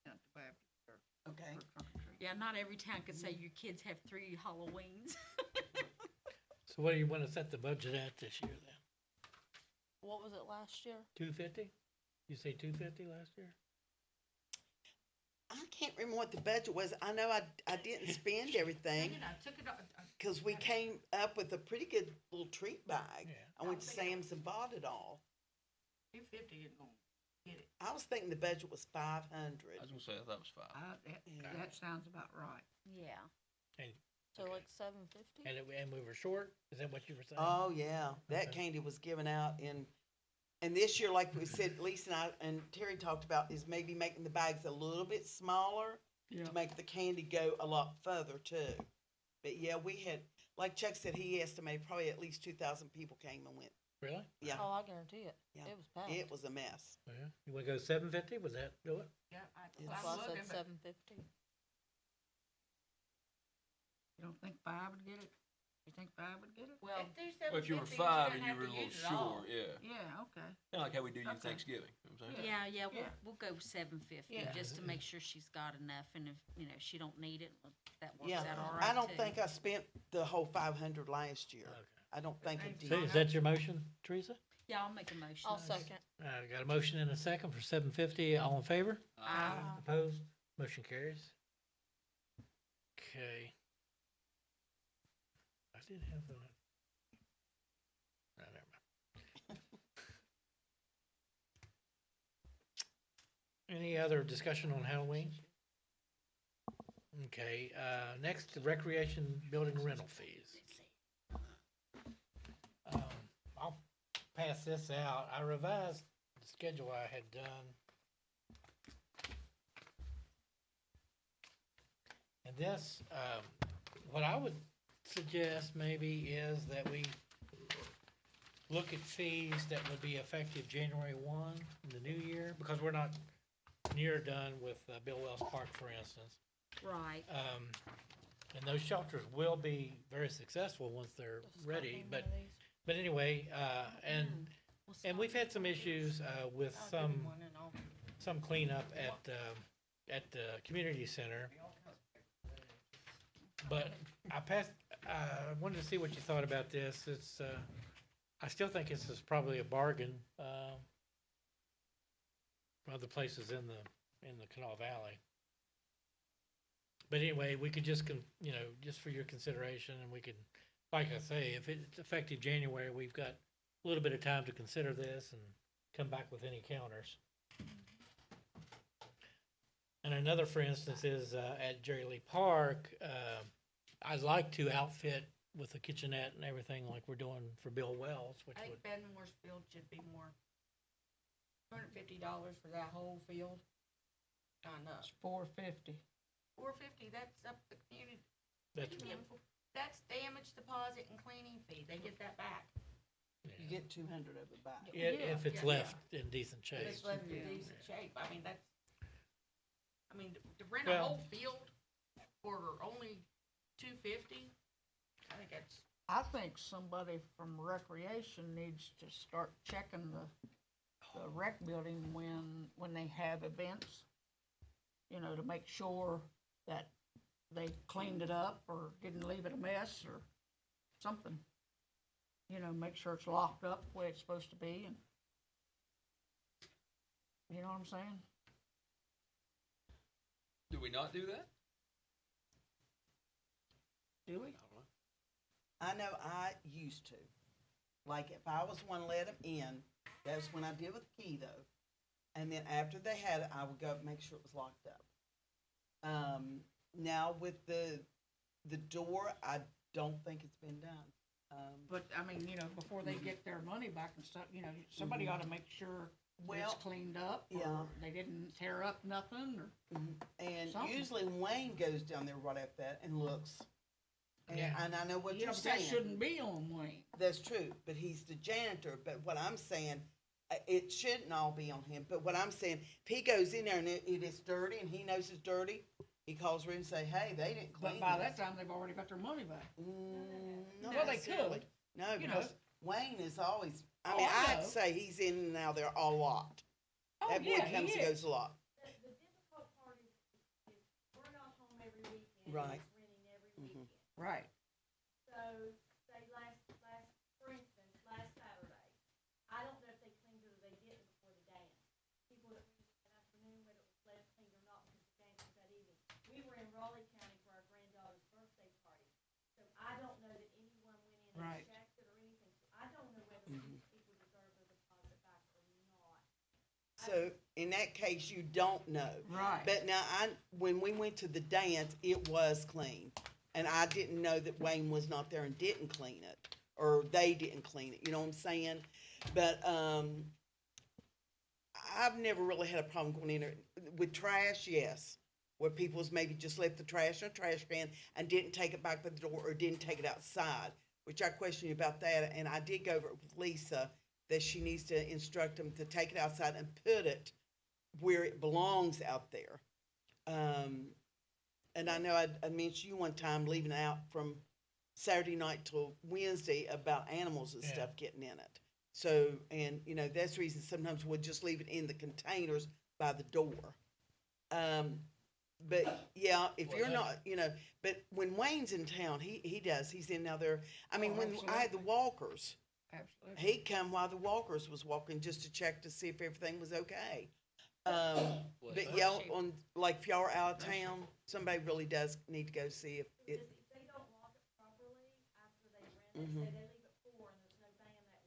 not to Baptist church.
okay.
for trunk or treat.
Yeah, not every town could say your kids have 3 Halloweens.
So what do you want to set the budget at this year then?
What was it last year?
250? You say 250 last year?
I can't remember what the budget was. I know I didn't spend everything.
You know, I took it,
Because we came up with a pretty good little treat bag.
Yeah.
I went to Sam's and bought it all.
250 isn't gonna get it.
I was thinking the budget was 500.
I was gonna say, I thought it was 5.
Yeah.
That sounds about right.
Yeah.
And,
So
Okay.
like 750?
and we were short? Is that what you were saying?
Oh, yeah, that
Okay.
candy was given out and this year, like we said, Lisa and I and Terry talked about, is maybe making the bags a little bit smaller
Yeah.
to make the candy go a lot further too. But yeah, we had, like Chuck said, he estimated probably at least 2,000 people came and went.
Really?
Yeah,
Oh, I guarantee it.
Yeah.
It was packed.
it was a mess.
Yeah. You want to go 750? Would that do it?
Yeah,
It's-
I'm looking, but 750.
You don't think 5 would get it? You think 5 would get it?
Well,
Well, if you were 5 and you were a little short, yeah.
Yeah, okay.
Kinda like how we do your
Okay.
Thanksgiving, you know what I'm saying?
Yeah,
Yeah.
we'll go 750
Yeah.
just to make sure she's got enough, and if she don't need it, that works
Yeah,
out all right
I don't
too.
think I spent the whole 500 last year.
Okay.
I don't think I
So
did.
is that your motion, Teresa?
Yeah, I'll make a motion.
I'll second.
Got a motion and a second for 750. All in favor?
Aye.
Opposed? Motion carries. Okay. I did have No, never mind. Any other discussion on Halloween? Okay, next, the recreation building rental fees. I'll pass this out. I revised the schedule I had done. And this, what I would suggest maybe is that we look at fees that would be effective January 1 in the new year, because we're not near done with Bill Wells Park, for instance.
Right.
And those shelters will be very successful once they're ready, but anyway, and we've had some issues with some cleanup at the community center. But I wanted to see what you thought about this. It's, I still think this is probably a bargain, from other places in the Kanawha Valley. But anyway, we could just, just for your consideration, and we could, like I say, if it's effective January, we've got a little bit of time to consider this and come back with any counters. And another, for instance, is at Jerry Lee Park. I'd like to outfit with a kitchenette and everything like we're doing for Bill Wells, which
I
would,
think Benmore's field should be more. $250 for that whole field. Not
It's $450.
$450. That's up to the community.
that's,
That's damage deposit and cleaning fee. They get that back.
You get 200 of it back.
if it's
Yeah.
left in decent
If
shape.
it's left in
Yeah.
decent shape. I mean, to rent a
Well-
whole field for only $250, I think that's.
I think somebody from recreation needs to start checking the rec building when they have events, to make sure that they cleaned it up or didn't leave it a mess or something. Make sure it's locked up the way it's supposed to be, and you know what I'm saying?
Do we not do that?
Do we?
I know I used to. Like, if I was one to let them in, that's when I did with the key, though. And then after they had it, I would go make sure it was locked up. Now with the door, I don't think it's been done.
But, I mean, before they get their money back and stuff, somebody ought to make sure that it's
Well,
cleaned up, or
yeah.
they didn't tear up nothing, or,
And
Something.
usually Wayne goes down there right after that and looks. And,
Yeah.
and I know what
but
you're
that
saying.
shouldn't be on Wayne.
That's true, but he's the janitor. But what I'm saying, it shouldn't all be on him. But what I'm saying, if he goes in there and it is dirty and he knows it's dirty, he calls her and say, "Hey, they didn't clean
But by
this."
that time, they've already got their money back.
Not
Well, they
necessarily.
could,
No,
you
because
know.
Wayne is always. I
Oh,
mean,
I
I'd
know.
say he's in and out there a lot.
Oh,
That boy
yeah,
comes
he
and
is.
goes a lot.
The difficult part is we're not home every weekend.
Right.
It's renting every
Mhm.
weekend.
Right.
So, say for instance, last Saturday, I don't know if they cleaned it or they didn't before the dance. People that went that afternoon, whether it was left cleaned or not, because the dance was that evening. We were in Raleigh County for our granddaughter's birthday party. So I don't know that anyone went in
Right.
and checked it or anything. So I don't know whether these people deserve their deposit back or not.
So in that case, you don't know.
Right.
But now, when we went to the dance, it was clean. And I didn't know that Wayne was not there and didn't clean it, or they didn't clean it, you know what I'm saying? But, I've never really had a problem going in there. With trash, yes. Where people's maybe just left the trash in a trash can and didn't take it back by the door or didn't take it outside, which I questioned you about that. And I did go over it with Lisa, that she needs to instruct them to take it outside and put it where it belongs out there. And I know I mentioned you one time leaving out from Saturday night till Wednesday about animals and
Yeah.
stuff getting in it. So, and, that's the reason sometimes we'll just leave it in the containers by the door. But yeah, if
Well,
you're
that-
not, but when Wayne's in town, he does, he's in now there. I mean,
Oh,
when I had the
absolutely.
walkers,
Absolutely.
he'd come while the walkers was walking just to check to see if everything was okay. But yeah, like if y'all are out of town, somebody really does need to go see if it,
Because if they don't lock it properly after they rent it, say they leave at 4 and there's no band that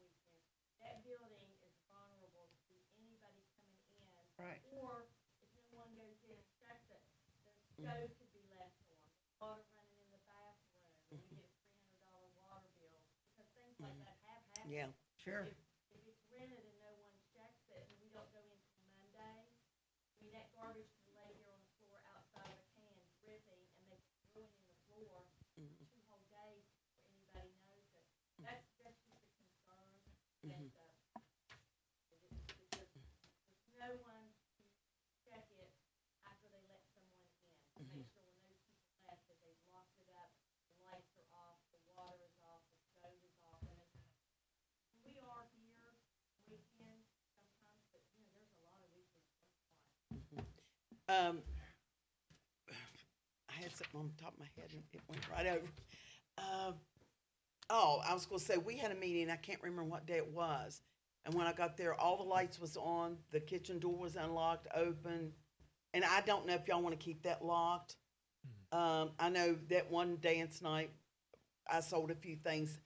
stove could be left on, water running in the bathroom, we get $300 water bill, because things like that have happened.
Yeah, sure.
If it's rented and no one checks it, and we don't go in till Monday, I mean, that garbage can lay here on the floor outside of a can dripping, and they ruining the floor 2 whole days before anybody knows it. That's just a concern that, there's no one to check it after they let someone in, to make sure when those people left, that they've locked it up, the lights are off, the water is off, the stove is off, and we are here weekends sometimes, but, you know, there's a lot of weekends sometimes.
I had something on the top of my head and it went right over. Oh, I was gonna say, we had a meeting, I can't remember what day it was. And when I got there, all the lights was on, the kitchen door was unlocked, open. And I don't know if y'all wanna keep that locked. I know that one dance night, I sold a few things,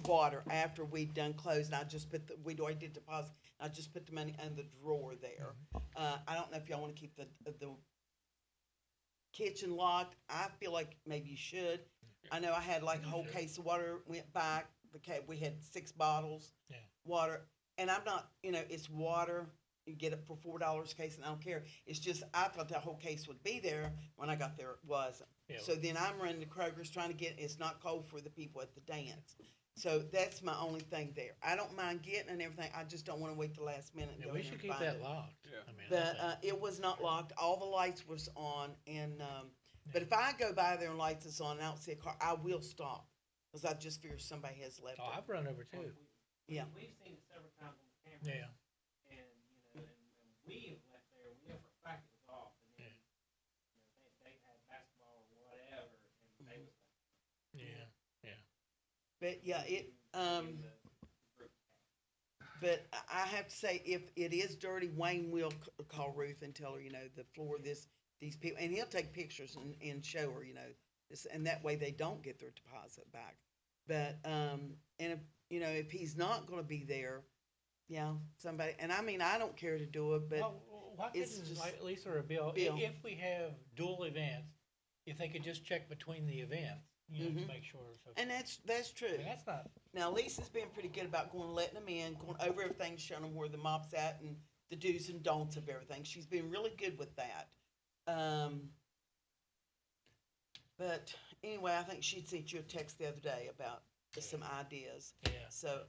water, after we'd done closed, and I just put we'd already did deposit, I just put the money in the drawer there. I don't know if y'all wanna keep the kitchen locked. I feel like maybe you should. I know I had like a whole case of water went back. We had 6 bottles.
Yeah.
Water, and I'm not, you know, it's water. You get it for $4 a case, and I don't care. It's just I thought that whole case would be there. When I got there, it wasn't.
Yeah.
So then I'm running to Kroger's trying to get. It's not cold for the people at the dance. So that's my only thing there. I don't mind getting and everything. I just don't want to wait the last minute. And
Yeah,
go
we
in
should
and
keep
find
that
it.
locked.
Yeah.
I mean, I
But
think-
it was not locked. All the lights was on, and but if I go by there and lights is on and I don't see a car, I will stop because I just fear somebody has left
Oh,
it.
I've run over too.
Yeah.
We've seen it several times on the camera.
Yeah.
And, you know, and we have left there, we know for a fact it was off, and then,
Yeah.
you know, they had basketball or whatever, and they was like.
Yeah.
But yeah, it
in the group.
but I have to say, if it is dirty, Wayne will call Ruth and tell her, you know, the floor, these people, and he'll take pictures and show her, you know, and that way they don't get their deposit back. But, and if, you know, if he's not gonna be there, yeah, somebody, and I mean, I don't care to do it, but,
Well, why
it's
couldn't,
just-
like Lisa or Bill,
Bill.
if we have dual events, if they could just check between the events, you know, to make sure it's okay.
and that's true.
I mean, that's not,
Now, Lisa's been pretty good about letting them in, going over everything, showing them where the mop's at and the do's and don'ts of everything. She's been really good with that. But anyway, I think she'd sent you a text the other day about some ideas.
yeah.
So,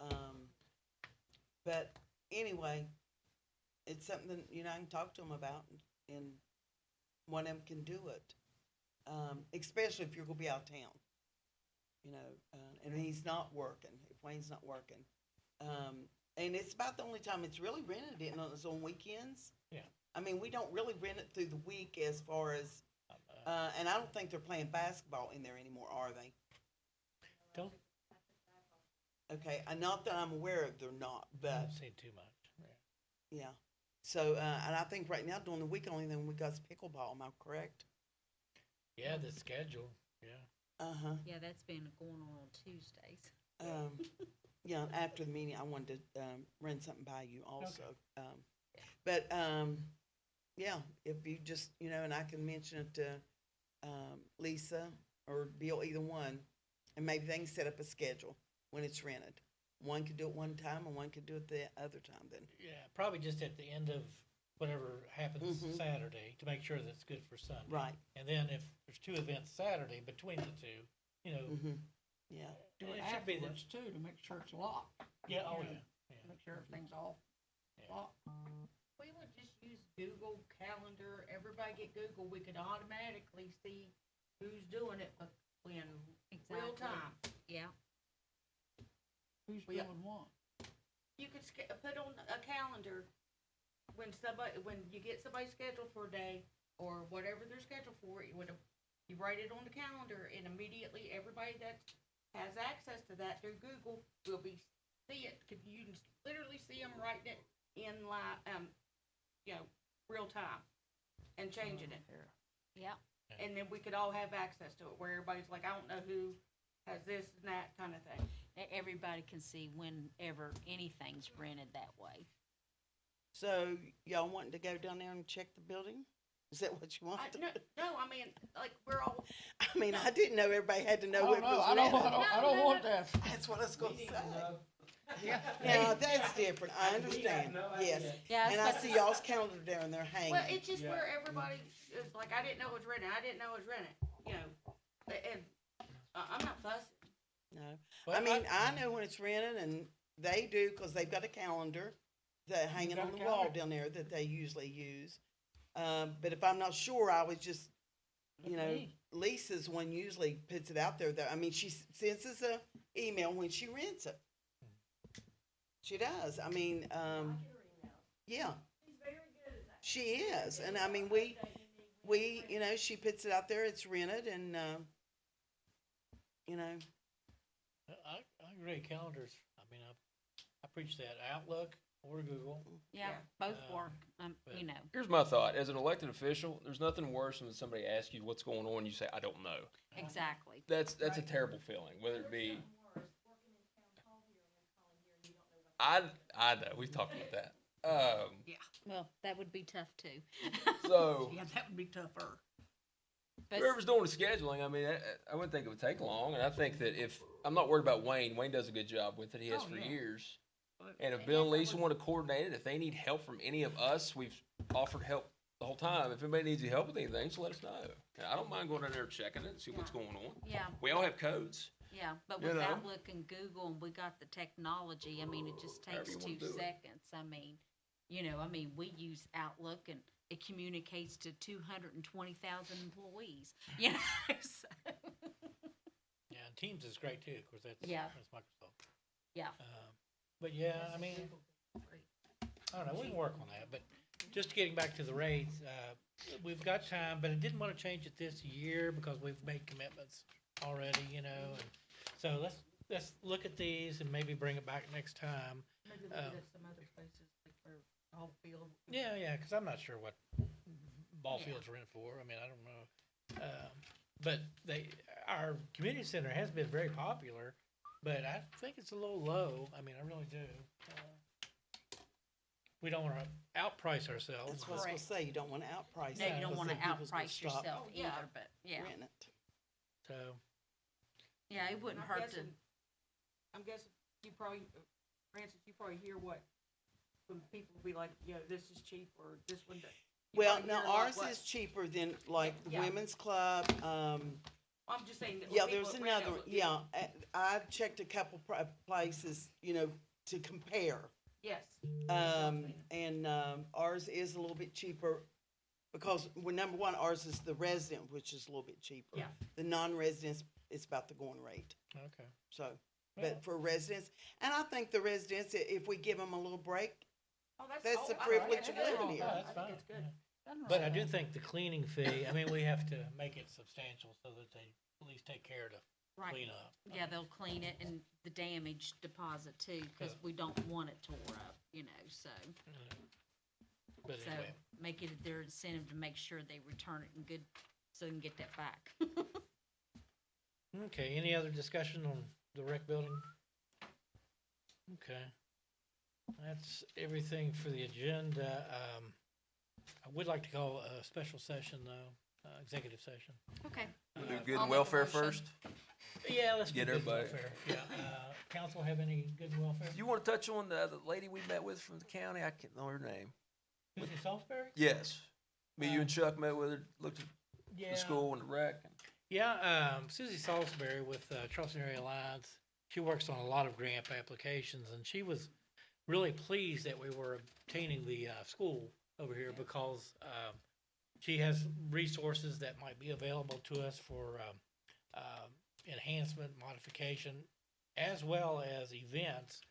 but anyway, it's something that, you know, I can talk to them about and one of them can do it. Especially if you're gonna be out of town, you know, and he's not working, if Wayne's not working. And it's about the only time it's really rented, isn't it? It's on weekends.
Yeah.
I mean, we don't really rent it through the week as far as, and I don't think they're playing basketball in there anymore, are they?
Don't,
Okay, not that I'm aware of, they're not,
I
but,
don't see too much. Yeah.
yeah. So, and I think right now during the week, only thing we got is pickleball, am I correct?
Yeah, the schedule, yeah.
Uh-huh.
Yeah, that's been going on Tuesdays.
Yeah, after the meeting, I wanted to, run something by you also. Yeah, if you just, you know, and I can mention it to, Lisa or Bill, either one, and maybe they can set up a schedule when it's rented. One could do it one time and one could do it the other time then.
Yeah, probably just at the end of whatever happens
Mhm.
Saturday to make sure that it's good for Sunday.
Right.
And then if there's 2 events Saturday between the 2, you know,
Mm-hmm. Yeah.
Do it
it should be the,
afterwards too, to make sure it's locked,
yeah, oh,
you know,
yeah.
make sure everything's all
Yeah.
locked.
We would just use Google Calendar, everybody get Google, we could automatically see who's doing it in real
Exactly.
time.
Yeah.
Who's
We-
doing what?
You could put on a calendar when you get somebody scheduled for a day or whatever they're scheduled for, you write it on the calendar and immediately everybody that has access to that through Google will see it. You can literally see them writing it in live, you know, real time and changing it.
Yeah.
And then we could all have access to it where everybody's like, I don't know who has this and that kind of thing.
Everybody can see whenever anything's rented that way.
So y'all wanting to go down there and check the building? Is that what you want?
No, I mean, like, we're all,
I mean, I didn't know everybody had to know
I
what
don't
was
know, I don't,
rented.
I don't want that.
That's what I was gonna say.
Yeah.
Yeah, that's different, I understand, yes.
Yeah,
And I see y'all's calendar there and they're hanging.
well, it's just where everybody is like, I didn't know it was rented, I didn't know it was rented, you know, and, I'm not fussing.
No,
Well,
I mean, I know when it's rented and they do, cause they've got a calendar that hanging
got
on
a
the wall
calendar?
down there that they usually use. But if I'm not sure, I was just, you know, Lisa's one usually puts it out there though. I mean, she sends us a email when she rents it. She does. I mean, yeah. She is. And I mean, we, you know, she puts it out there, it's rented and, you know,
I agree, calendars, I mean, I preach that, Outlook or Google.
yeah,
Yeah.
both
Uh,
work,
but-
you know.
Here's my thought. As an elected official, there's nothing worse than somebody asks you what's going on and you say, I don't know.
Exactly.
That's a terrible feeling, whether it be. I know, we've talked about that.
Well, that would be tough too.
So
Yeah, that would be tougher.
But
whoever's doing the scheduling, I mean, I wouldn't think it would take long. And I think that if, I'm not worried about Wayne, Wayne does a good job with it. He has
Oh,
for
yeah.
years. And if Bill and Lisa want to coordinate it, if they need help from any of us, we've offered help the whole time. If anybody needs any help with anything, just let us know. I don't mind going down there and checking it and see what's going on.
yeah,
We all have codes.
yeah, but
You
with
know.
Outlook and Google, and we got the technology, I mean, it just
However
takes
you wanna
2
do it.
seconds. I mean, you know, I mean, we use Outlook and it communicates to 220,000 employees, you know, so,
Yeah, and Teams is great too, of course,
Yeah.
that's Microsoft.
yeah.
But yeah, I mean, I don't know, we can work on that, but just getting back to the rates, we've got time, but I didn't wanna change it this year because we've made commitments already, you know, and so let's look at these and maybe bring it back next time.
Maybe
look at
some other places, like for whole field.
Yeah, cause I'm not sure what ball fields are in for, I mean, I don't know. But our community center has been very popular, but I think it's a little low, I mean, I really do. We don't wanna outprice ourselves.
that's what I was gonna
Correct.
say, you don't wanna outprice
No,
it.
you don't
because
wanna
then people's gonna
outprice
stop
yourself
Oh, yeah.
either, but yeah,
renting it.
So,
yeah, it wouldn't
I'm
hurt to,
guessing- I'm guessing you probably, Francis, you probably hear what, when people be like, this is cheap, or this one, you
Well,
probably
now
hear a lot
ours
what-
is cheaper than like the
Yeah.
women's club,
I'm just saying that. when
yeah,
people
there's
at
another,
Randall,
one. Yeah, I've checked a couple places, you know, to compare.
Yes.
And ours is a little bit cheaper because, well, number one, ours is the resident, which is a little bit cheaper.
Yeah.
The non-residents, it's about the going rate,
okay.
so,
Yeah.
but for residents, and I think the residents, if we give them a little break,
Oh,
That's
oh,
the
I-
privilege
I-
of
I-
living
I-
here.
Oh,
I
that's
think
fine.
it's good.
Yeah. But I do think the cleaning fee, I mean, we have to make it substantial so that they at least take care to
right.
clean up.
Yeah, they'll clean it and the damage deposit too, cause
Yeah.
we don't want it tore up, you know, so.
But
So
anyway,
make it their incentive to make sure they return it in good, so they can get that back.
okay, any other discussion on the rec building? Okay. That's everything for the agenda. I would like to call a special session though, executive session.
Okay.
Do good
I'll
and
make a
welfare
motion.
first.
Yeah, let's
Get
do good
everybody.
welfare. Yeah, council have any good welfare?
You want to touch on the lady we met with from the county? I can't know her name.
Susie Salisbury?
Yes. Me, you and Chuck met with her, looked at
Yeah.
the school and the rec.
Yeah, Susie Salisbury with Charleston Area Alliance, she works on a lot of grant applications, and she was really pleased that we were obtaining the school over here because she has resources that might be available to us for enhancement, modification, as well as events.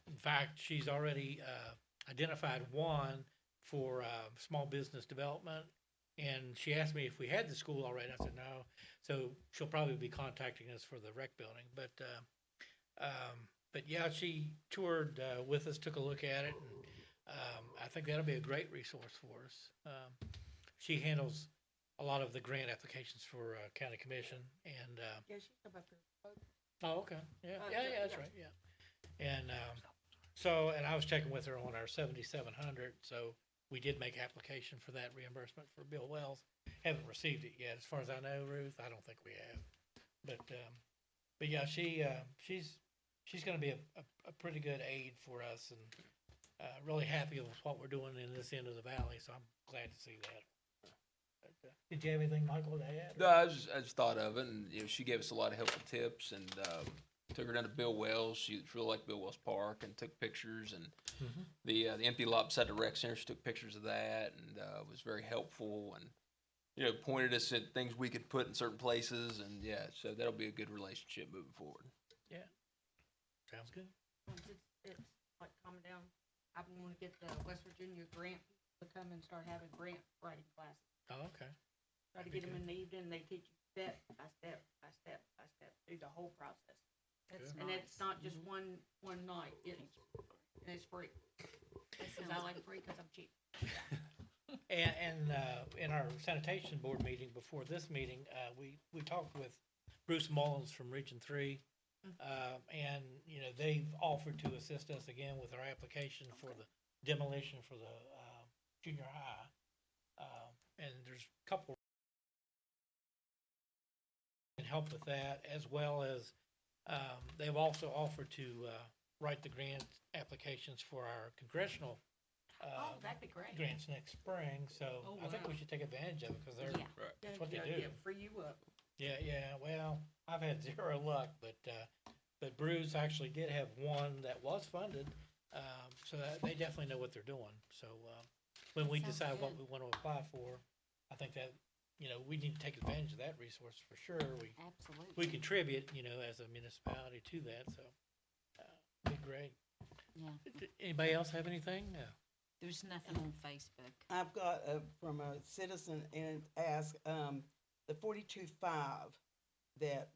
In fact, she's already identified one for small business development. And she asked me if we had the school already. I said no. So she'll probably be contacting us for the rec building. But yeah, she toured with us, took a look at it, and I think that'll be a great resource for us. She handles a lot of the grant applications for county commission, and
Yeah, she's about to.
oh, okay, yeah,
Uh,
yeah,
yeah,
that's
yeah.
right, yeah. And so, and I was checking with her on our 7700. So we did make application for that reimbursement for Bill Wells. Haven't received it yet, as far as I know, Ruth. I don't think we have. But yeah, she's gonna be a pretty good aid for us, and really happy with what we're doing in this end of the valley, so I'm glad to see that. But, did you have anything, Michael, to add?
No, I just thought of it, and she gave us a lot of helpful tips, and took her down to Bill Wells. She really liked Bill Wells Park, and took pictures, and
Mhm.
the empty lot beside the rec center. She took pictures of that, and was very helpful, and pointed us at things we could put in certain places, and so that'll be a good relationship moving forward.
Sounds good.
Once it's like calming down, I want to get the West Virginia grant to come and start having grant writing classes.
Oh, okay.
Try to
That'd be
get them in the evening, they teach you step by step by step by step through the whole process.
That's
And
nice.
it's not just one night, it's free. Cause I like free, cause I'm cheap.
And in our sanitation board meeting before this meeting, we talked with Bruce Mullins from Region Three. And, they've offered to assist us again with our application for the demolition for the, junior high. And there's a couple can help with that, as well as, they've also offered to, write the grant applications for our congressional,
Oh, that'd be great.
grants next spring, so
Oh,
I think we
wow.
should take advantage of it, because they're,
Yeah.
That's what they
Yeah,
do.
yeah, free you up.
yeah, well, I've had zero luck, but Bruce actually did have one that was funded, so they definitely know what they're doing, so, when we
Sounds
decide what
good.
we want to apply for, I think that, we need to take advantage of that resource for sure. We
Absolutely.
contribute, as a municipality to that, so, be great.
Yeah.
Anybody else have anything? No.
There's nothing on Facebook.
I've got, from a citizen and asked, the 42.5 that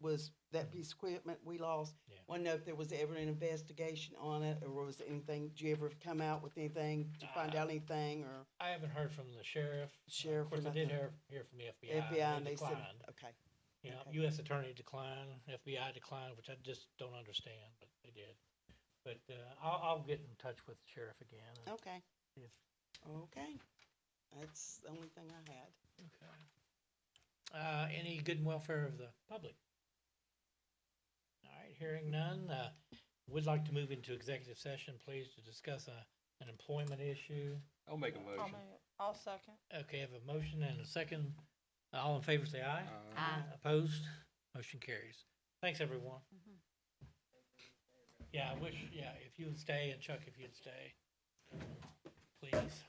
piece of equipment we lost.
Yeah.
Want to know if there was ever an investigation on it, or was anything, did you ever come out with anything to find out anything, or
I haven't heard from the sheriff.
sheriff
Of
or
course, I did
nothing?
hear from the FBI.
FBI, and they said,
declined.
okay. okay.
U.S. Attorney declined, FBI declined, which I just don't understand, but they did. But I'll get in touch with the sheriff again. and
Okay,
see if-
okay. That's the only thing I had.
Okay. Any good and welfare of the public? All right, hearing none, would like to move into executive session, please, to discuss an employment issue.
I'll make a motion.
I'll second.
Okay, I have a motion and a second. All in favor, say aye.
Aye.
Opposed? Motion carries. Thanks, everyone. Yeah, I wish, if you would stay, and Chuck, if you'd stay, please.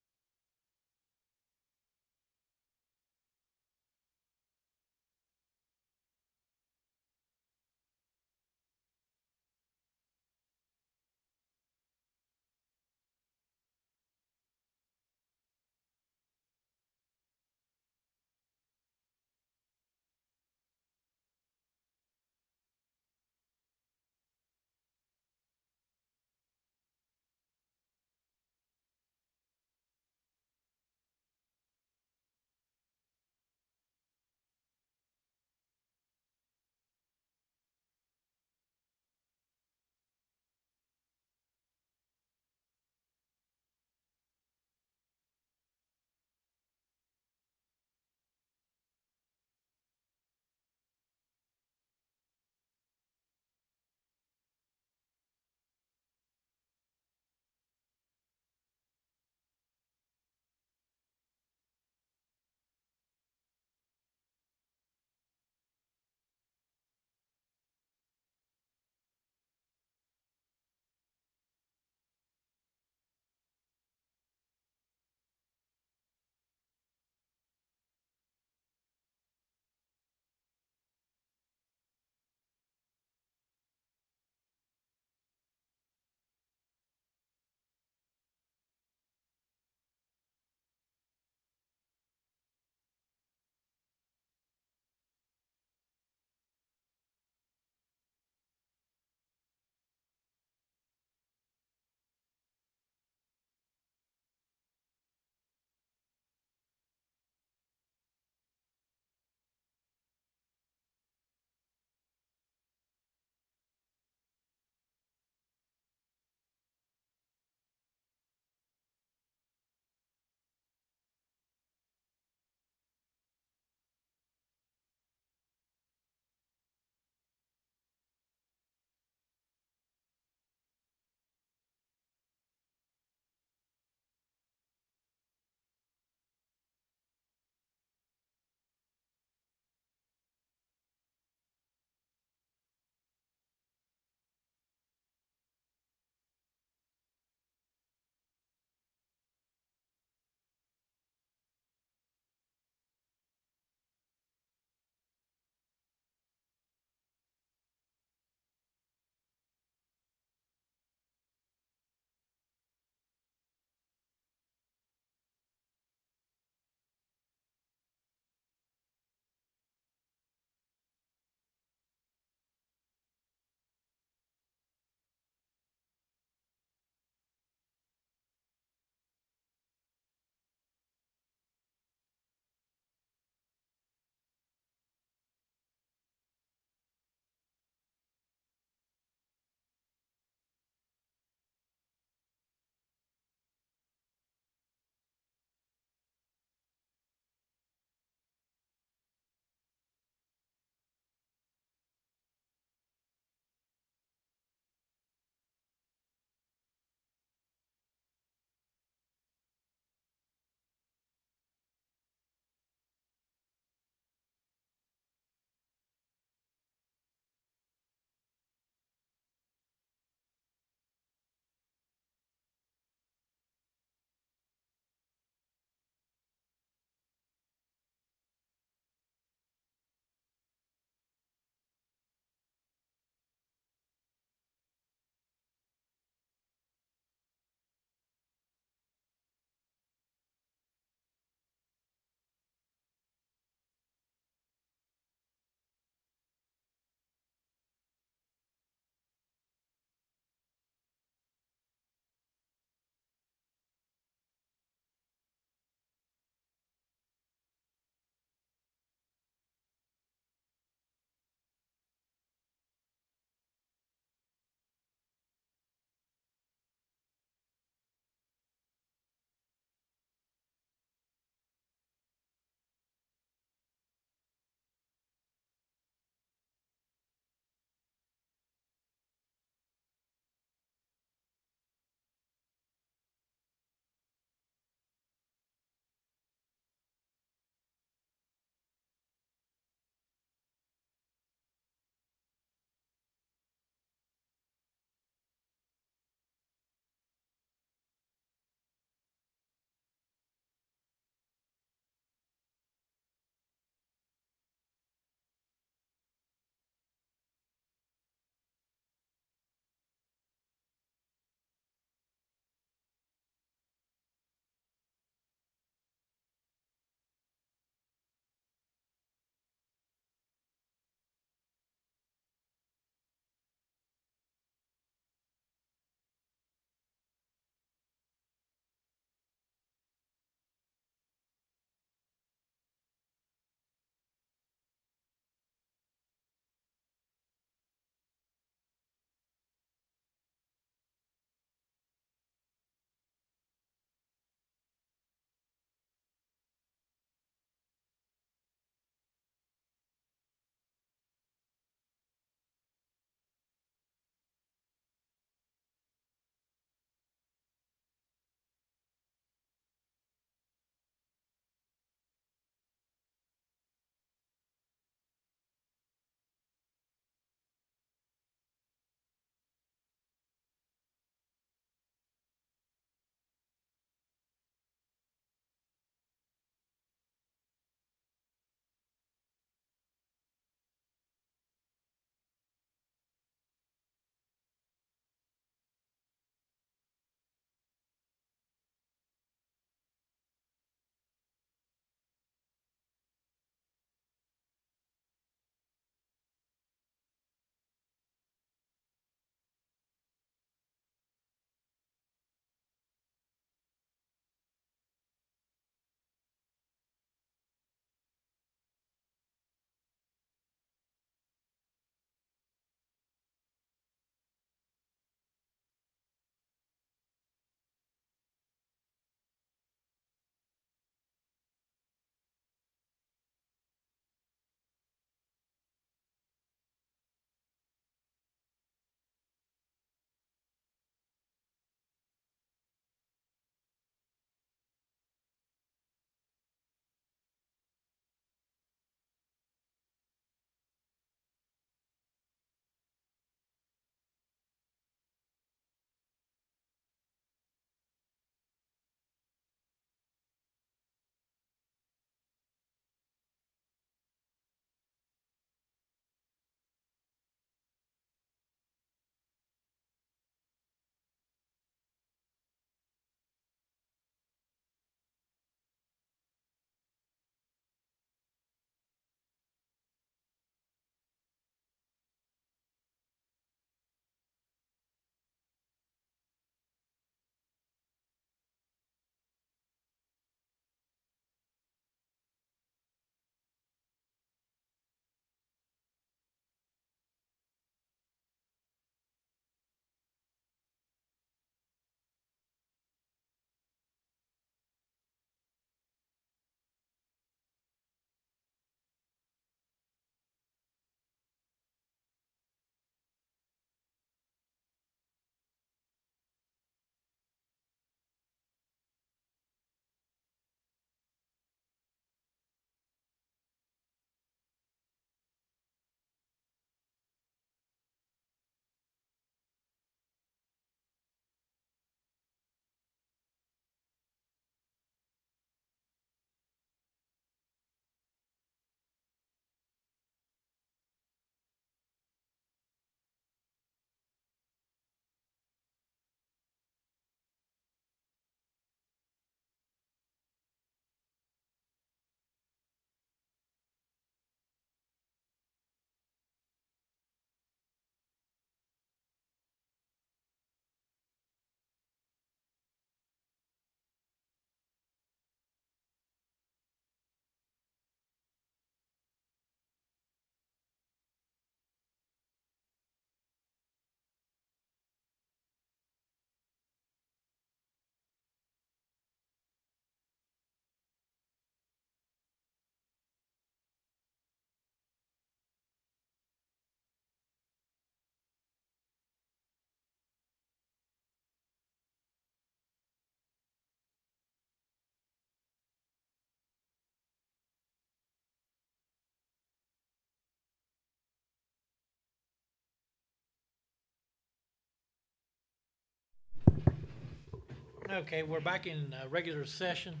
Okay, we're back in regular session.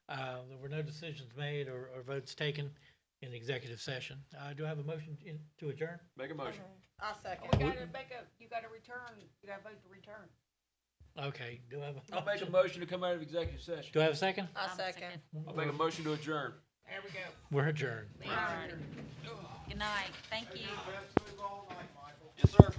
There were no decisions made or votes taken in executive session. Do I have a motion to adjourn?
Make a motion.
I'll second. We gotta you gotta return, you gotta vote to return.
Okay, do I have a?
I'll make a motion to come out of executive session.
Do I have a second?
I'll second.
I'll make a motion to adjourn.
There we go.
We're adjourned.
Good night. Thank you.
Yes, sir.